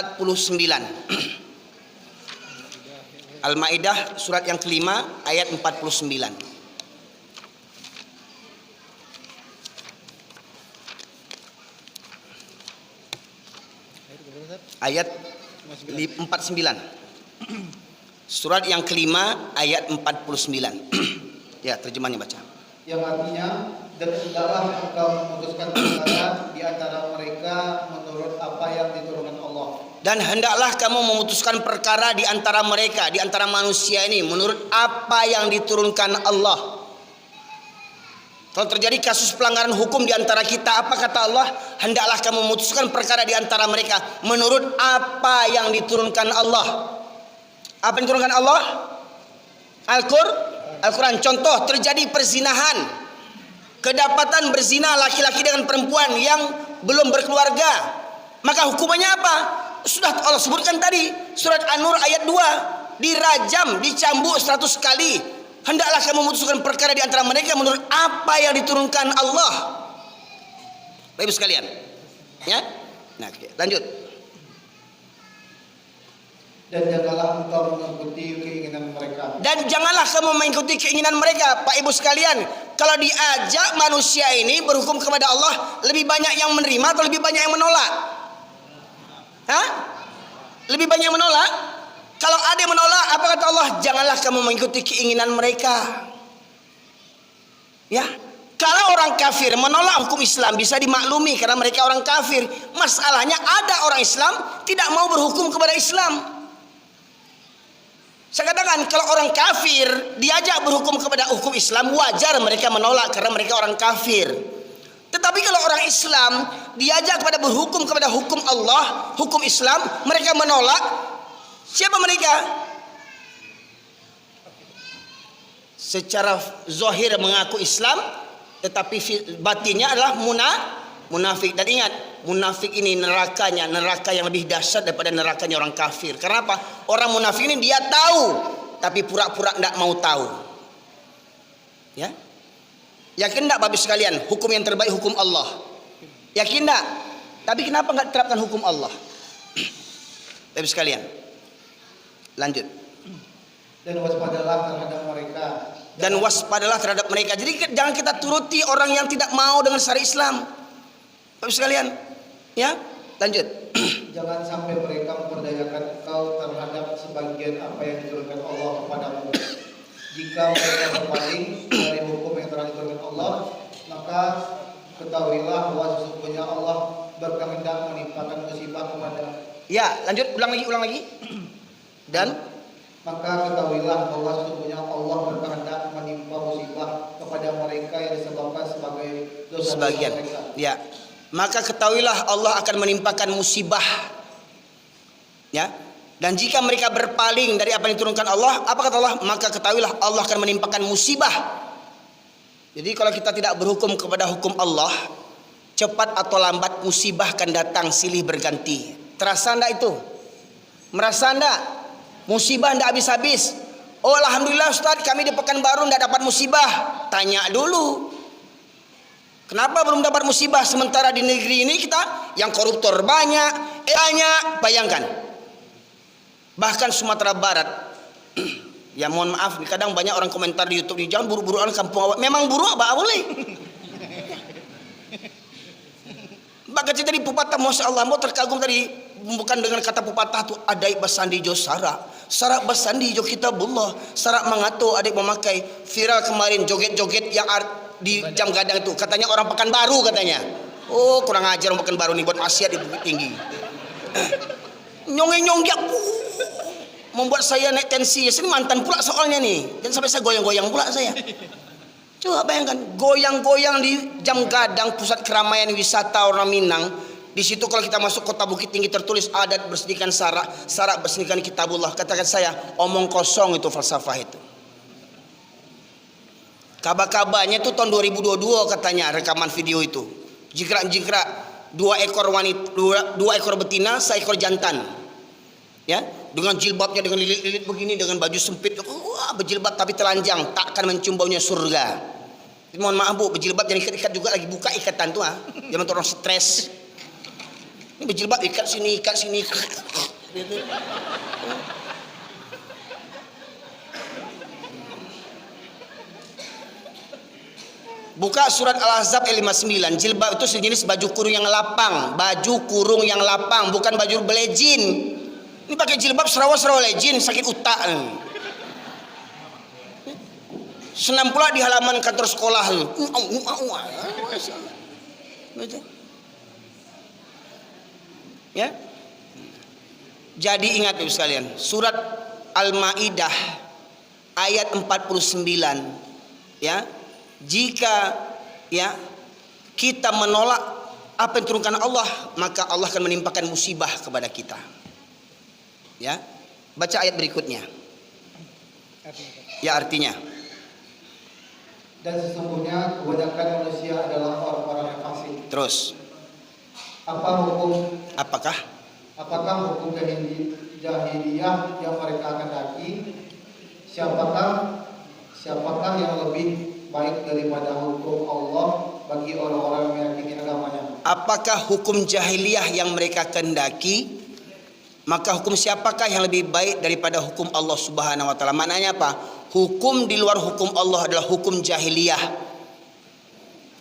Al-Maidah surat yang kelima ayat 49. Ayat 49. Surat yang kelima ayat 49. Ya, terjemahnya baca. Yang artinya, dan hendaklah engkau memutuskan perkara di antara mereka menurut apa yang diturunkan Allah. Dan hendaklah kamu memutuskan perkara di antara mereka, di antara manusia ini, menurut apa yang diturunkan Allah. Kalau terjadi kasus pelanggaran hukum di antara kita, apa kata Allah? Hendaklah kamu memutuskan perkara di antara mereka menurut apa yang diturunkan Allah. Apa yang diturunkan Allah? Al-Quran. Contoh, terjadi perzinahan, kedapatan berzina laki-laki dengan perempuan yang belum berkeluarga, maka hukumannya apa? Sudah Allah sebutkan tadi, surat An-Nur ayat 2, dirajam, dicambuk 100 kali. Hendaklah kamu memutuskan perkara di antara mereka menurut apa yang diturunkan Allah. Baik sekalian, ya. Nah, lanjut. Dan janganlah engkau mengikuti keinginan mereka. Dan janganlah kamu mengikuti keinginan mereka. Pak Ibu sekalian, kalau diajak manusia ini berhukum kepada Allah, lebih banyak yang menerima atau lebih banyak yang menolak? Hah? Lebih banyak yang menolak? Kalau ada yang menolak, apa kata Allah? Janganlah kamu mengikuti keinginan mereka. Ya, kalau orang kafir menolak hukum Islam bisa dimaklumi karena mereka orang kafir. Masalahnya ada orang Islam tidak mau berhukum kepada Islam. Saya katakan, kalau orang kafir diajak berhukum kepada hukum Islam, wajar mereka menolak karena mereka orang kafir. Tetapi kalau orang Islam diajak kepada berhukum kepada hukum Allah, hukum Islam, mereka menolak. Siapa mereka? Secara zahir mengaku Islam, tetapi batinnya adalah munafik. Dan ingat, munafik ini neraka yang lebih dahsyat daripada nerakanya orang kafir. Karena apa? Orang munafik ini dia tahu, tapi pura-pura tidak mau tahu. Ya, yakin tidak Bapak sekalian? Hukum yang terbaik hukum Allah. Yakin tidak? Tapi kenapa nggak terapkan hukum Allah? Bapak sekalian, lanjut. dan waspadalah terhadap mereka. Dan waspadalah terhadap mereka. Jadi jangan kita turuti orang yang tidak mau dengan syariat Islam. Bapak sekalian, ya, lanjut. Jangan sampai mereka memperdayakan engkau terhadap sebagian apa yang diturunkan Allah kepadamu. Jika mereka berpaling dari hukum yang telah diturunkan Allah, maka ketahuilah bahwa sesungguhnya Allah berkehendak menimpakan musibah kepada. Ya, lanjut, ulang lagi. Dan maka ketahuilah bahwa sesungguhnya Allah berkehendak menimpa musibah kepada mereka yang disebabkan sebagai dosa sebagian. mereka. Ya. Maka ketahuilah Allah akan menimpakan musibah. Ya. Dan jika mereka berpaling dari apa yang diturunkan Allah, apa kata Allah? Maka ketahuilah Allah akan menimpakan musibah. Jadi kalau kita tidak berhukum kepada hukum Allah, cepat atau lambat musibah akan datang silih berganti. Terasa enggak itu? Merasa enggak? Musibah enggak habis-habis. Oh alhamdulillah Ustaz, kami di Pekanbaru enggak dapat musibah. Tanya dulu. Kenapa belum dapat musibah sementara di negeri ini kita yang koruptor banyak, bayangkan. Bahkan Sumatera Barat. Ya mohon maaf, kadang banyak orang komentar di YouTube, jangan buru-buru orang kampung awak. Memang buruk apa boleh? Bahkan cerita di pepatah, Masya Allah, mau terkagum tadi, bukan dengan kata pepatah tu adai basandi jo sarak basandi jo kitabullah, sarak mengato adik memakai. Viral kemarin joget-joget yang di jam gadang itu, katanya orang Pekanbaru katanya. Oh kurang ajar orang Pekanbaru nih buat maksiat di Bukit Tinggi. Nyonge-nyonggak membuat saya naik tensi. Ini mantan pula soalnya nih, dan sampai saya goyang-goyang pula saya. Coba bayangkan, goyang-goyang di jam gadang pusat keramaian wisata orang Minang. Di situ kalau kita masuk kota Bukit Tinggi tertulis adat bersihkan sarak, sarak bersihkan kitabullah. Katakan saya, omong kosong itu falsafah itu. Kabar-kabarnya itu tahun 2022 katanya rekaman video itu. Jingkrak-jingkrak dua ekor betina, seekor jantan. Ya, dengan jilbabnya dengan lilit-lilit begini, dengan baju sempit. Wah, berjilbab tapi telanjang, tak akan mencium baunya surga. Mohon maaf Bu, berjilbab jangan ikat-ikat juga, lagi buka ikatan tuh jangan orang stres. Ini berjilbab ikat sini. Buka surat Al-Ahzab ayat 59. Jilbab itu sejenis baju kurung yang lapang, bukan baju belejin. Ini pakai jilbab serawa lejin, sakit utak. Senam pula di halaman kantor sekolah. Ya. Jadi ingat Ibu sekalian, surat Al-Maidah ayat 49, ya. Jika ya kita menolak apa yang diturunkan Allah, maka Allah akan menimpakan musibah kepada kita. Ya, baca ayat berikutnya. Ya artinya. Dan sesungguhnya kebanyakan manusia adalah orang-orang yang fasik. Terus. Apakah hukum jahiliyah yang mereka kendaki? Siapakah yang lebih baik daripada hukum Allah bagi orang-orang yang meyakini agamanya? Apakah hukum jahiliyah yang mereka kendaki? Maka hukum siapakah yang lebih baik daripada hukum Allah Subhanahu wa taala? Maknanya apa? Hukum di luar hukum Allah adalah hukum jahiliyah.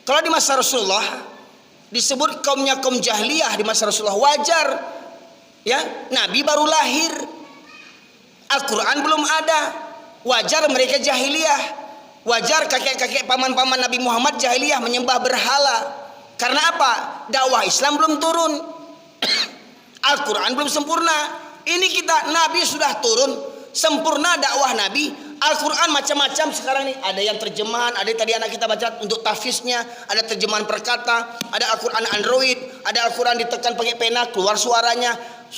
Kalau di masa Rasulullah disebut kaumnya kaum jahiliyah di masa Rasulullah, wajar. Ya, Nabi baru lahir. Al-Qur'an belum ada. Wajar mereka jahiliyah. Wajar kakek-kakek paman-paman Nabi Muhammad jahiliyah menyembah berhala. Karena apa? Dakwah Islam belum turun. Al-Quran belum sempurna. Ini kita, Nabi sudah turun, sempurna dakwah Nabi. Al-Quran macam-macam sekarang nih. Ada yang terjemahan, ada tadi anak kita baca untuk tahfiznya, ada terjemahan perkata, ada Al-Quran Android, ada Al-Quran ditekan pakai pena keluar suaranya.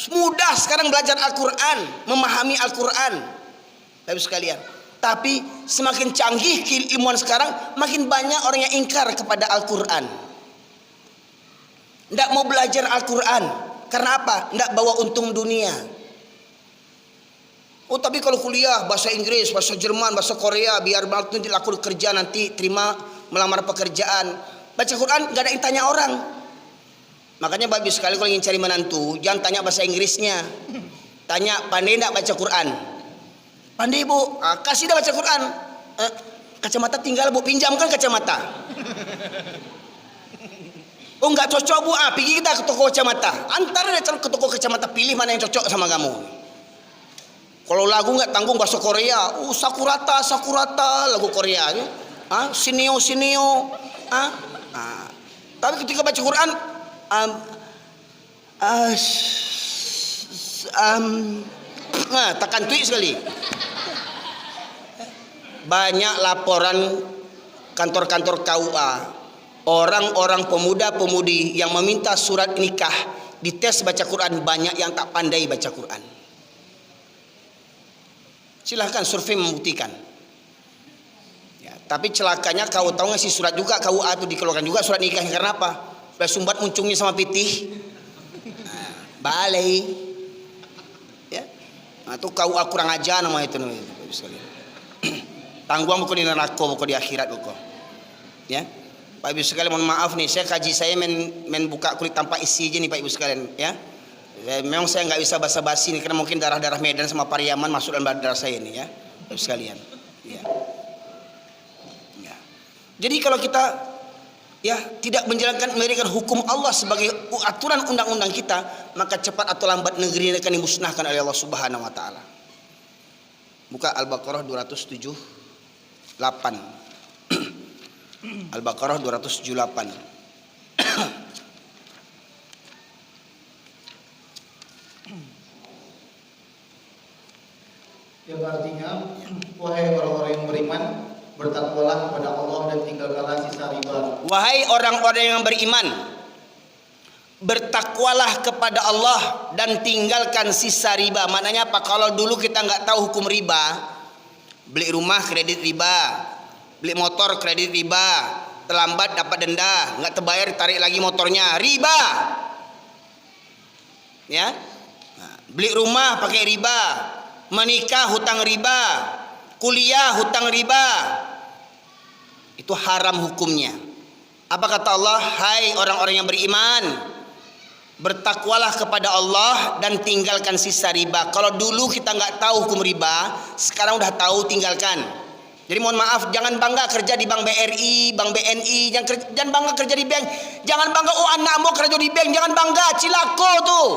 Mudah sekarang belajar Al-Quran, memahami Al-Quran. Bapak sekalian. Tapi semakin canggih keilmuan sekarang, makin banyak orang yang ingkar kepada Al-Quran. Tidak mau belajar Al-Quran. Karena apa? Tidak bawa untung dunia. Oh tapi kalau kuliah bahasa Inggris, bahasa Jerman, bahasa Korea, biar nanti laku kerja, nanti terima melamar pekerjaan. Baca Quran nggak ada yang tanya orang. Makanya bagus sekali kalau ingin cari menantu, jangan tanya bahasa Inggrisnya. Tanya pandai tidak baca Quran. Pandai bu, kasih dah baca Quran. Kacamata tinggal bu, pinjamkan kacamata. Oh nggak cocok bu, pergi kita ke toko kacamata. Antar dia ke toko kacamata, pilih mana yang cocok sama kamu. Kalau lagu nggak tanggung bahasa Korea, Sakurata Sakurata lagu Korea, Sinio Sinio, tapi ketika baca Quran, tekan tweet sekali. Banyak laporan kantor-kantor KUA, orang-orang pemuda-pemudi yang meminta surat nikah dites baca Quran, banyak yang tak pandai baca Quran. Silahkan survei membuktikan. Ya, tapi celakanya kau tahu ngasih surat juga KUA itu dikeluarkan juga surat nikahnya karena apa? Supaya sumbat muncungnya sama pitih. Balai. Ya. Nah, itu KUA kurang ajar nama itu sekalian. Tangguang buku di neraka, buku di akhirat buku. Ya. Pak Ibu sekalian mohon maaf nih, saya kaji saya main buka kulit tanpa isi aja nih Pak Ibu sekalian, ya. Memang saya nggak bisa basa-basi nih karena mungkin darah-darah Medan sama Pariaman masuk dalam darah saya nih ya, Pak Ibu sekalian. Ya. Ya. Jadi kalau kita ya tidak menjalankan memberikan hukum Allah sebagai aturan undang-undang kita, maka cepat atau lambat negeri ini akan dimusnahkan oleh Allah Subhanahu wa taala. Buka Al-Baqarah 278. Al-Baqarah 278. Yang artinya, wahai orang-orang yang beriman, bertakwalah kepada Allah dan tinggalkanlah sisa riba. Wahai orang-orang yang beriman, bertakwalah kepada Allah dan tinggalkan sisa riba. Maknanya apa? Kalau dulu kita nggak tahu hukum riba, beli rumah kredit riba, beli motor kredit riba, terlambat dapat denda, nggak terbayar tarik lagi motornya, riba. Ya, beli rumah pakai riba, menikah hutang riba, kuliah hutang riba, itu haram hukumnya. Apa kata Allah? Hai orang-orang yang beriman, bertakwalah kepada Allah dan tinggalkan sisa riba. Kalau dulu kita nggak tahu hukum riba, sekarang udah tahu, tinggalkan. Jadi mohon maaf, jangan bangga kerja di Bank BRI, Bank BNI, jangan bangga kerja di bank. Jangan bangga oh anakmu kerja di bank, jangan bangga, cilako tuh.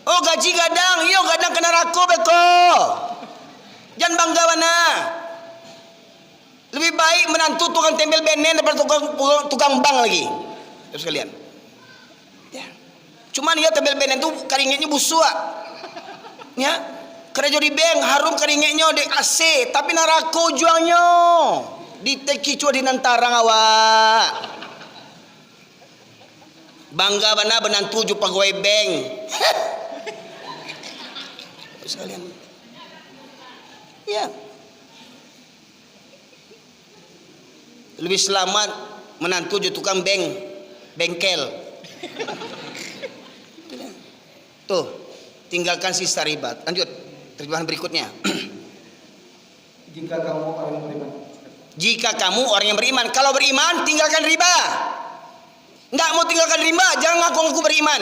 Oh gaji gadang, iyo gadang kena rako beko. Jangan bangga mana. Lebih baik menantu tukang tembel benen daripada tukang bank lagi. Terus sekalian. Ya. Cuman ya tembel benen tuh keringetnya busuk. Ya. Kerja di bank harum keringetnya di AC, tapi narako juangnya. Diteki cua di nantarang awak. Bangga mana menantu ju pegawai bank. Sekalian. Ya. Lebih selamat menantu ju tukang bengkel. Tuh, tinggalkan sisa riba. Lanjut, terjemahan berikutnya. Jika kamu orang yang beriman. Jika kamu orang yang beriman, kalau beriman tinggalkan riba. Enggak mau tinggalkan riba, jangan ngaku-ngaku beriman.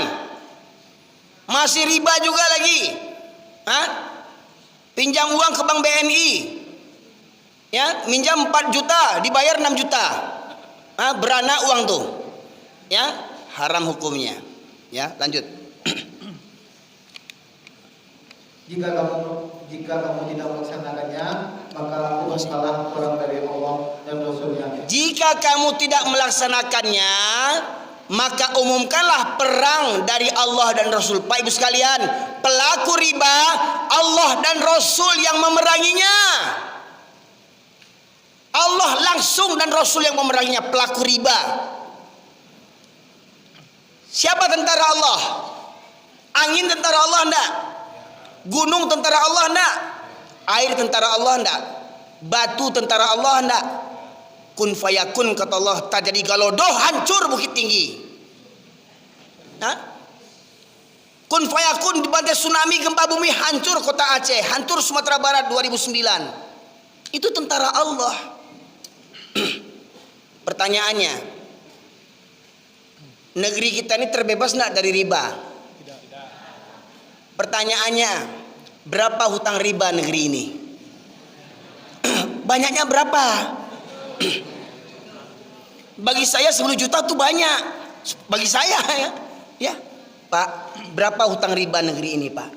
Masih riba juga lagi. Pinjam uang ke Bank BNI. Ya, minjam 4 juta, dibayar 6 juta. Beranak uang tuh. Ya, haram hukumnya. Ya, lanjut. Jika kamu tidak melaksanakannya, maka uruskanlah perang dari Allah dan Rasulnya. Jika kamu tidak melaksanakannya, maka umumkanlah perang dari Allah dan Rasul. Pak Ibu sekalian, pelaku riba Allah dan Rasul yang memeranginya. Allah langsung dan Rasul yang memeranginya, pelaku riba. Siapa tentara Allah? Angin tentara Allah enggak? Gunung tentara Allah enggak? Air tentara Allah enggak? Batu tentara Allah enggak? Kun fayakun kata Allah, tak jadi galodoh hancur Bukit Tinggi. Kun fayakun dibantai tsunami gempa bumi hancur kota Aceh, hancur Sumatera Barat 2009. Itu tentara Allah. Pertanyaannya, negeri kita ini terbebas enggak dari riba? Pertanyaannya, Berapa hutang riba negeri ini? Banyaknya berapa? Bagi saya 10 juta tuh banyak. Bagi saya ya. Ya, Pak, berapa hutang riba negeri ini, Pak?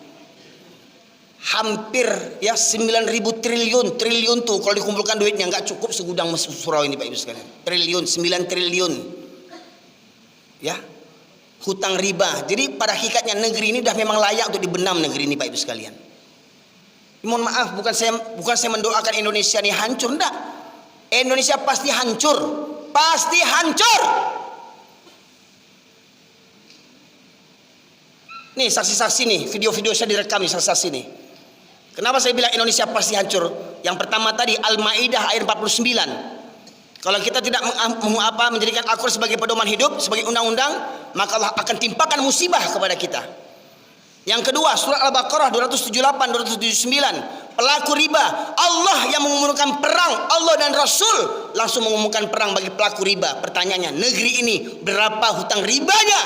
Hampir ya 9.000 triliun. Triliun tuh kalau dikumpulkan duitnya nggak cukup segudang surau ini, Pak Ibu sekalian. Triliun, 9 triliun. Ya. Hutang riba. Jadi pada hakikatnya negeri ini sudah memang layak untuk dibenam negeri ini, Pak Ibu sekalian. Mohon maaf, bukan saya mendoakan Indonesia ini hancur, enggak. Indonesia pasti hancur. Pasti hancur. Nih saksi-saksi nih, video-video saya direkam nih, saksi-saksi nih. Kenapa saya bilang Indonesia pasti hancur? Yang pertama tadi Al-Maidah ayat 49. Kalau kita tidak menjadikan Al-Quran sebagai pedoman hidup, sebagai undang-undang, maka Allah akan timpakan musibah kepada kita. Yang kedua, surat Al-Baqarah 278 279. Pelaku riba, Allah yang mengumumkan perang, Allah dan Rasul langsung mengumumkan perang bagi pelaku riba. Pertanyaannya, negeri ini berapa hutang ribanya?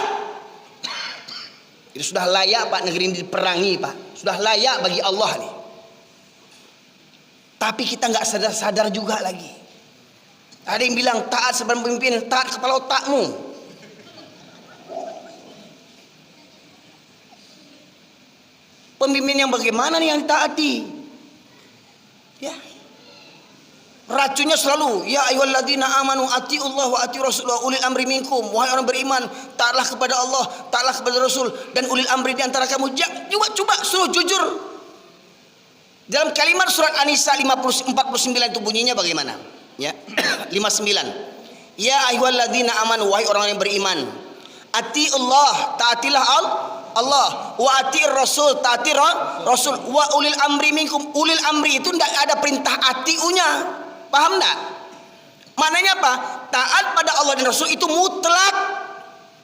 Itu sudah layak, Pak, negeri ini diperangi, Pak. Sudah layak bagi Allah nih. Tapi kita nggak sadar-sadar juga lagi. Ada yang bilang taat sebelum pemimpin, taat kepala otakmu. Pemimpin yang bagaimana nih yang ditaati? Ya. Racunnya selalu ya ayyuhalladzina amanu atiullah wa atiur rasul wa ulil amri minkum. Wahai orang beriman, taatlah kepada Allah, taatlah kepada Rasul dan ulil amri di antara kamu. Coba suruh jujur. Dalam kalimat surat An-Nisa 49 itu bunyinya bagaimana? Ya. 59. Ya ayyuhalladzina amanu, wahai orang yang beriman. Atiullah, taatilah Allah, wa atiir rasul, taati Rasul, wa ulil amri minkum. Ulil amri itu tidak ada perintah atiunya. Paham enggak? Maknanya apa? Taat pada Allah dan Rasul itu mutlak.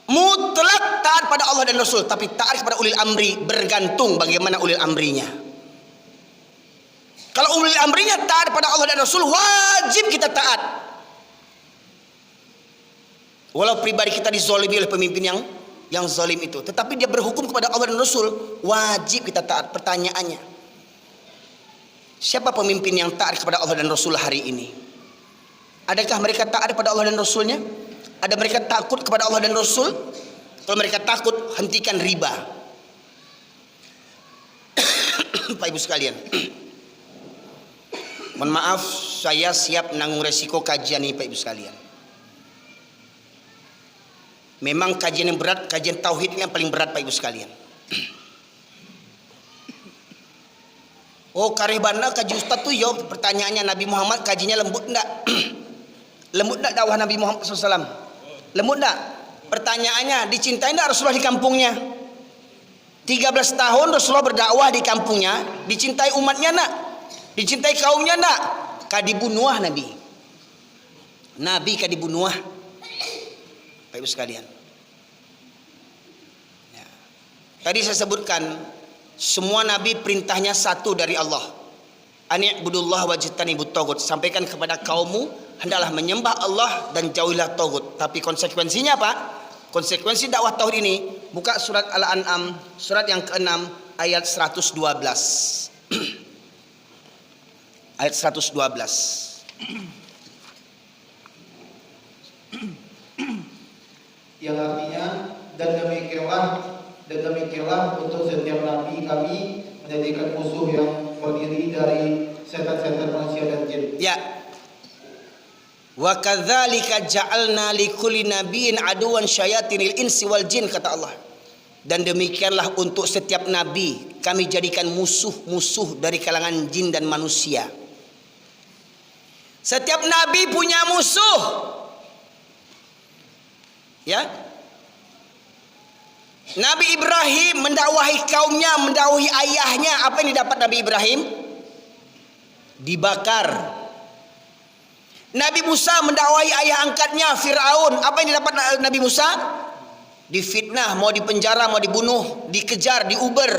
Mutlak taat pada Allah dan Rasul. Tapi taat kepada ulil amri bergantung bagaimana ulil amrinya. Kalau ulil amrinya taat pada Allah dan Rasul, wajib kita taat. Walau pribadi kita dizalimi oleh pemimpin yang zalim itu, tetapi dia berhukum kepada Allah dan Rasul, wajib kita taat. Pertanyaannya, siapa pemimpin yang taat kepada Allah dan Rasul hari ini? Adakah mereka taat kepada Allah dan Rasulnya? Ada mereka takut kepada Allah dan Rasul? Kalau mereka takut, hentikan riba. Pak Ibu sekalian, mohon maaf, saya siap menanggung resiko kajian ini, Pak Ibu sekalian. Memang kajian yang berat, kajian tauhid yang paling berat, Pak Ibu sekalian. Oh, karebana kaji Ustaz tuh yo, pertanyaannya Nabi Muhammad kajinya lembut enggak? Lembut enggak dakwah Nabi Muhammad SAW? Lembut enggak? Pertanyaannya, dicintai enggak Rasulullah di kampungnya? 13 tahun Rasulullah berdakwah di kampungnya, dicintai umatnya enggak? Dicintai kaumnya enggak? Kadibunuah Nabi. Nabi kadibunuah. Pak Ibu sekalian. Ya. Tadi saya sebutkan semua nabi perintahnya satu dari Allah. Ani'budullah wajtanibut tagut. Sampaikan kepada kaummu hendaklah menyembah Allah dan jauhilah tagut. Tapi konsekuensinya apa? Konsekuensi dakwah tauhid ini, buka surat Al-An'am surat yang ke-6 ayat 112. Ayat 112. Yang artinya dan demikianlah untuk setiap nabi kami menjadikan musuh yang terdiri dari setan-setan manusia dan jin. Ya. Wa kadzalika ja'alna likulli nabiyyin aduwan syayatinil insi wal jin, kata Allah. Dan demikianlah untuk setiap nabi kami jadikan musuh-musuh dari kalangan jin dan manusia. Setiap nabi punya musuh. Ya. Nabi Ibrahim mendakwahi kaumnya, mendakwahi ayahnya. Apa yang didapat Nabi Ibrahim? Dibakar. Nabi Musa mendakwahi ayah angkatnya Fir'aun. Apa yang didapat Nabi Musa? Difitnah, mau dipenjara, mau dibunuh, dikejar, diuber.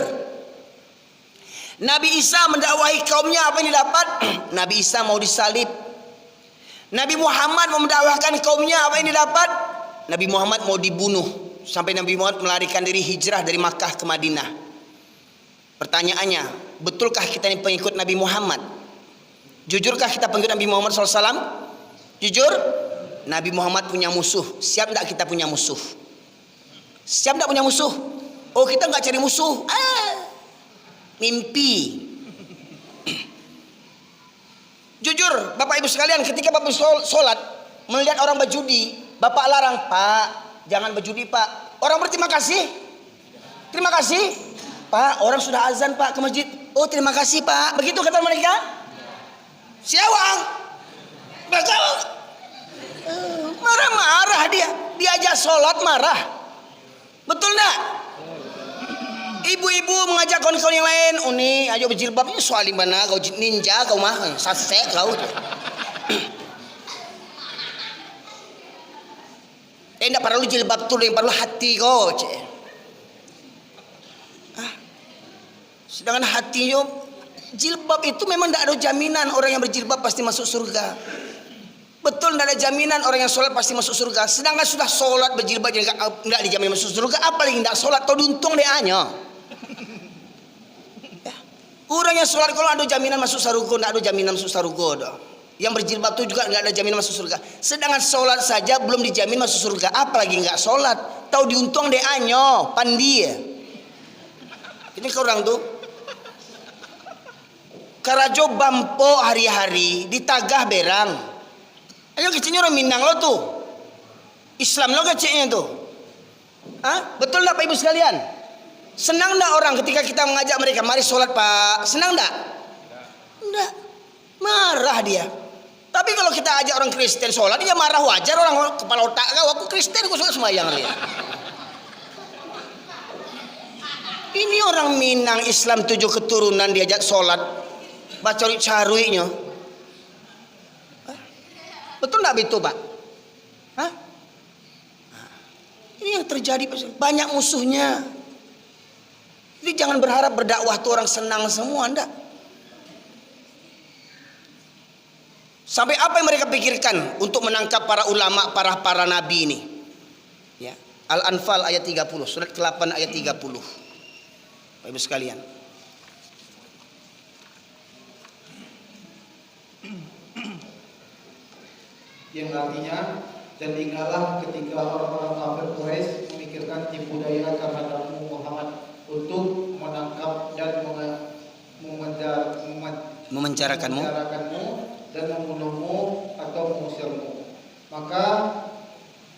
Nabi Isa mendakwahi kaumnya. Apa yang didapat? Nabi Isa mau disalib. Nabi Muhammad mau mendakwahkan kaumnya. Apa yang didapat? Nabi Muhammad mau dibunuh. Sampai Nabi Muhammad melarikan diri hijrah dari Makkah ke Madinah. Pertanyaannya, betulkah kita ini pengikut Nabi Muhammad? Jujurkah kita pengikut Nabi Muhammad SAW? Jujur? Nabi Muhammad punya musuh. Siap tidak kita punya musuh? Siap tidak punya musuh? Oh, kita nggak cari musuh. Mimpi. Jujur, Bapak Ibu sekalian, ketika Bapak sholat melihat orang berjudi, Bapak larang, Pak, jangan berjudi Pak. Orang berterima kasih. Terima kasih Pak, orang sudah azan Pak ke masjid. Oh, terima kasih Pak. Begitu kata mereka. Siawang. Marah-marah dia. Diajak sholat marah. Betul enggak? Ibu-ibu mengajak kawan-kawan yang lain. Uni, ayo berjilbab. Ini soal di mana? Kau ninja, kau mah sasek kau. Enggak perlu jilbab tuh, yang perlu hati kau. Sedangkan hatinya, jilbab itu memang tidak ada jaminan orang yang berjilbab pasti masuk surga. Betul, tidak ada jaminan orang yang sholat pasti masuk surga. Sedangkan sudah sholat berjilbab tidak dijamin masuk surga, apalagi tidak sholat, kau duntung dia hanya. Ya. Orang yang sholat kalau ada jaminan masuk surga, tidak ada jaminan masuk surga. Yang berjilbab itu juga tidak ada jaminan masuk surga. Sedangkan sholat saja belum dijamin masuk surga, apalagi nggak sholat. Tahu diuntung dia hanya pandi. Ini ke orang tuh. Karajo bampo hari-hari ditagah berang. Ayo kecilnya orang Minang lo tuh. Islam lo kecilnya tuh. Betul enggak Pak Ibu sekalian? Senang enggak orang ketika kita mengajak mereka, mari sholat Pak? Senang enggak? Enggak. Marah dia. Tapi kalau kita ajak orang Kristen sholat, dia marah, wajar. Orang kepala otak kau, aku Kristen, aku suka sembahyang dia. Ini orang Minang Islam 7 keturunan diajak sholat. Baca caruinya. Betul enggak itu Pak? Ini yang terjadi, banyak musuhnya. Jadi jangan berharap berdakwah tuh orang senang semua, enggak. Sampai apa yang mereka pikirkan untuk menangkap para ulama, para nabi ini? Ya. Al-Anfal ayat 30, surat ke-8 ayat 30. Bapak Ibu sekalian. Yang artinya, dan ingatlah ketika orang-orang kafir Quraisy memikirkan tipu daya terhadapmu Muhammad untuk menangkap dan memenjarakanmu dan membunuhmu atau mengusirmu. Maka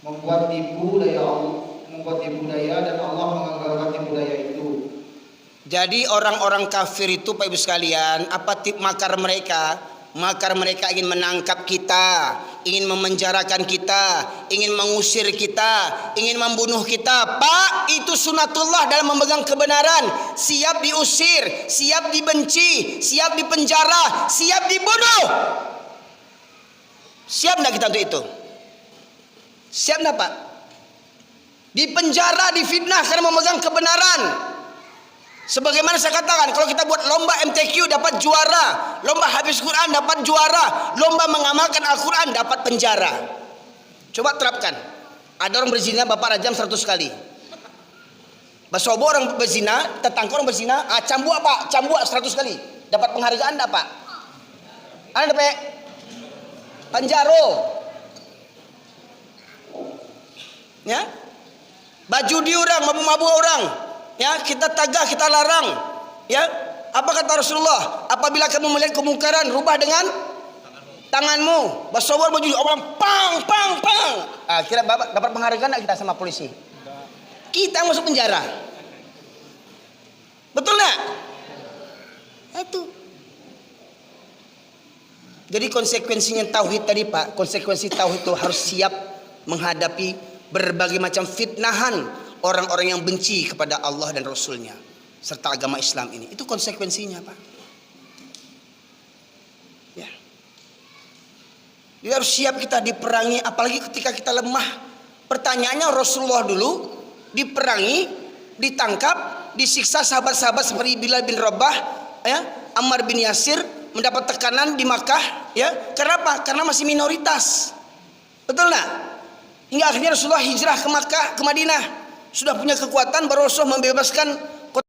membuat tipu daya dan Allah menganggarkan tipu daya itu. Jadi orang-orang kafir itu Pak Ibu sekalian, apa tip makar mereka? Makar mereka ingin menangkap kita, ingin memenjarakan kita, ingin mengusir kita, ingin membunuh kita. Pak, itu sunatullah dalam memegang kebenaran. Siap diusir, siap dibenci, siap dipenjara, siap dibunuh. Siap enggak kita untuk itu? Siap enggak Pak? Dipenjara, difitnah karena memegang kebenaran. Sebagaimana saya katakan, kalau kita buat lomba MTQ dapat juara, lomba habis Quran dapat juara, lomba mengamalkan Al-Quran dapat penjara. Coba terapkan. Ada orang berzina, bapak rajam 100 kali. Basobo orang berzina, tetangga orang berzina, cambuk Pak, cambuk 100 kali. Dapat penghargaan enggak Pak? Ada dapat penjaro. Ya? Baju di orang, mabuk-mabuk orang. Ya, kita tagah, kita larang. Ya, apa kata Rasulullah? Apabila kamu melihat kemungkaran, rubah dengan tanganmu. Basobor baju orang pang. Kira dapat penghargaan enggak kita sama polisi? Kita masuk penjara. Betul enggak? Itu. Jadi konsekuensinya tauhid tadi Pak, konsekuensi tauhid itu harus siap menghadapi berbagai macam fitnahan orang-orang yang benci kepada Allah dan Rasulnya serta agama Islam ini. Itu konsekuensinya Pak. Ya. Jadi harus siap kita diperangi, apalagi ketika kita lemah. Pertanyaannya, Rasulullah dulu diperangi, ditangkap, disiksa sahabat-sahabat seperti Bilal bin Rabah, ya, Ammar bin Yasir, mendapat tekanan di Makkah, ya. Kenapa? Karena masih minoritas. Betul nggak? Hingga akhirnya Rasulullah hijrah ke Makkah, ke Madinah. Sudah punya kekuatan, baru Rasul membebaskan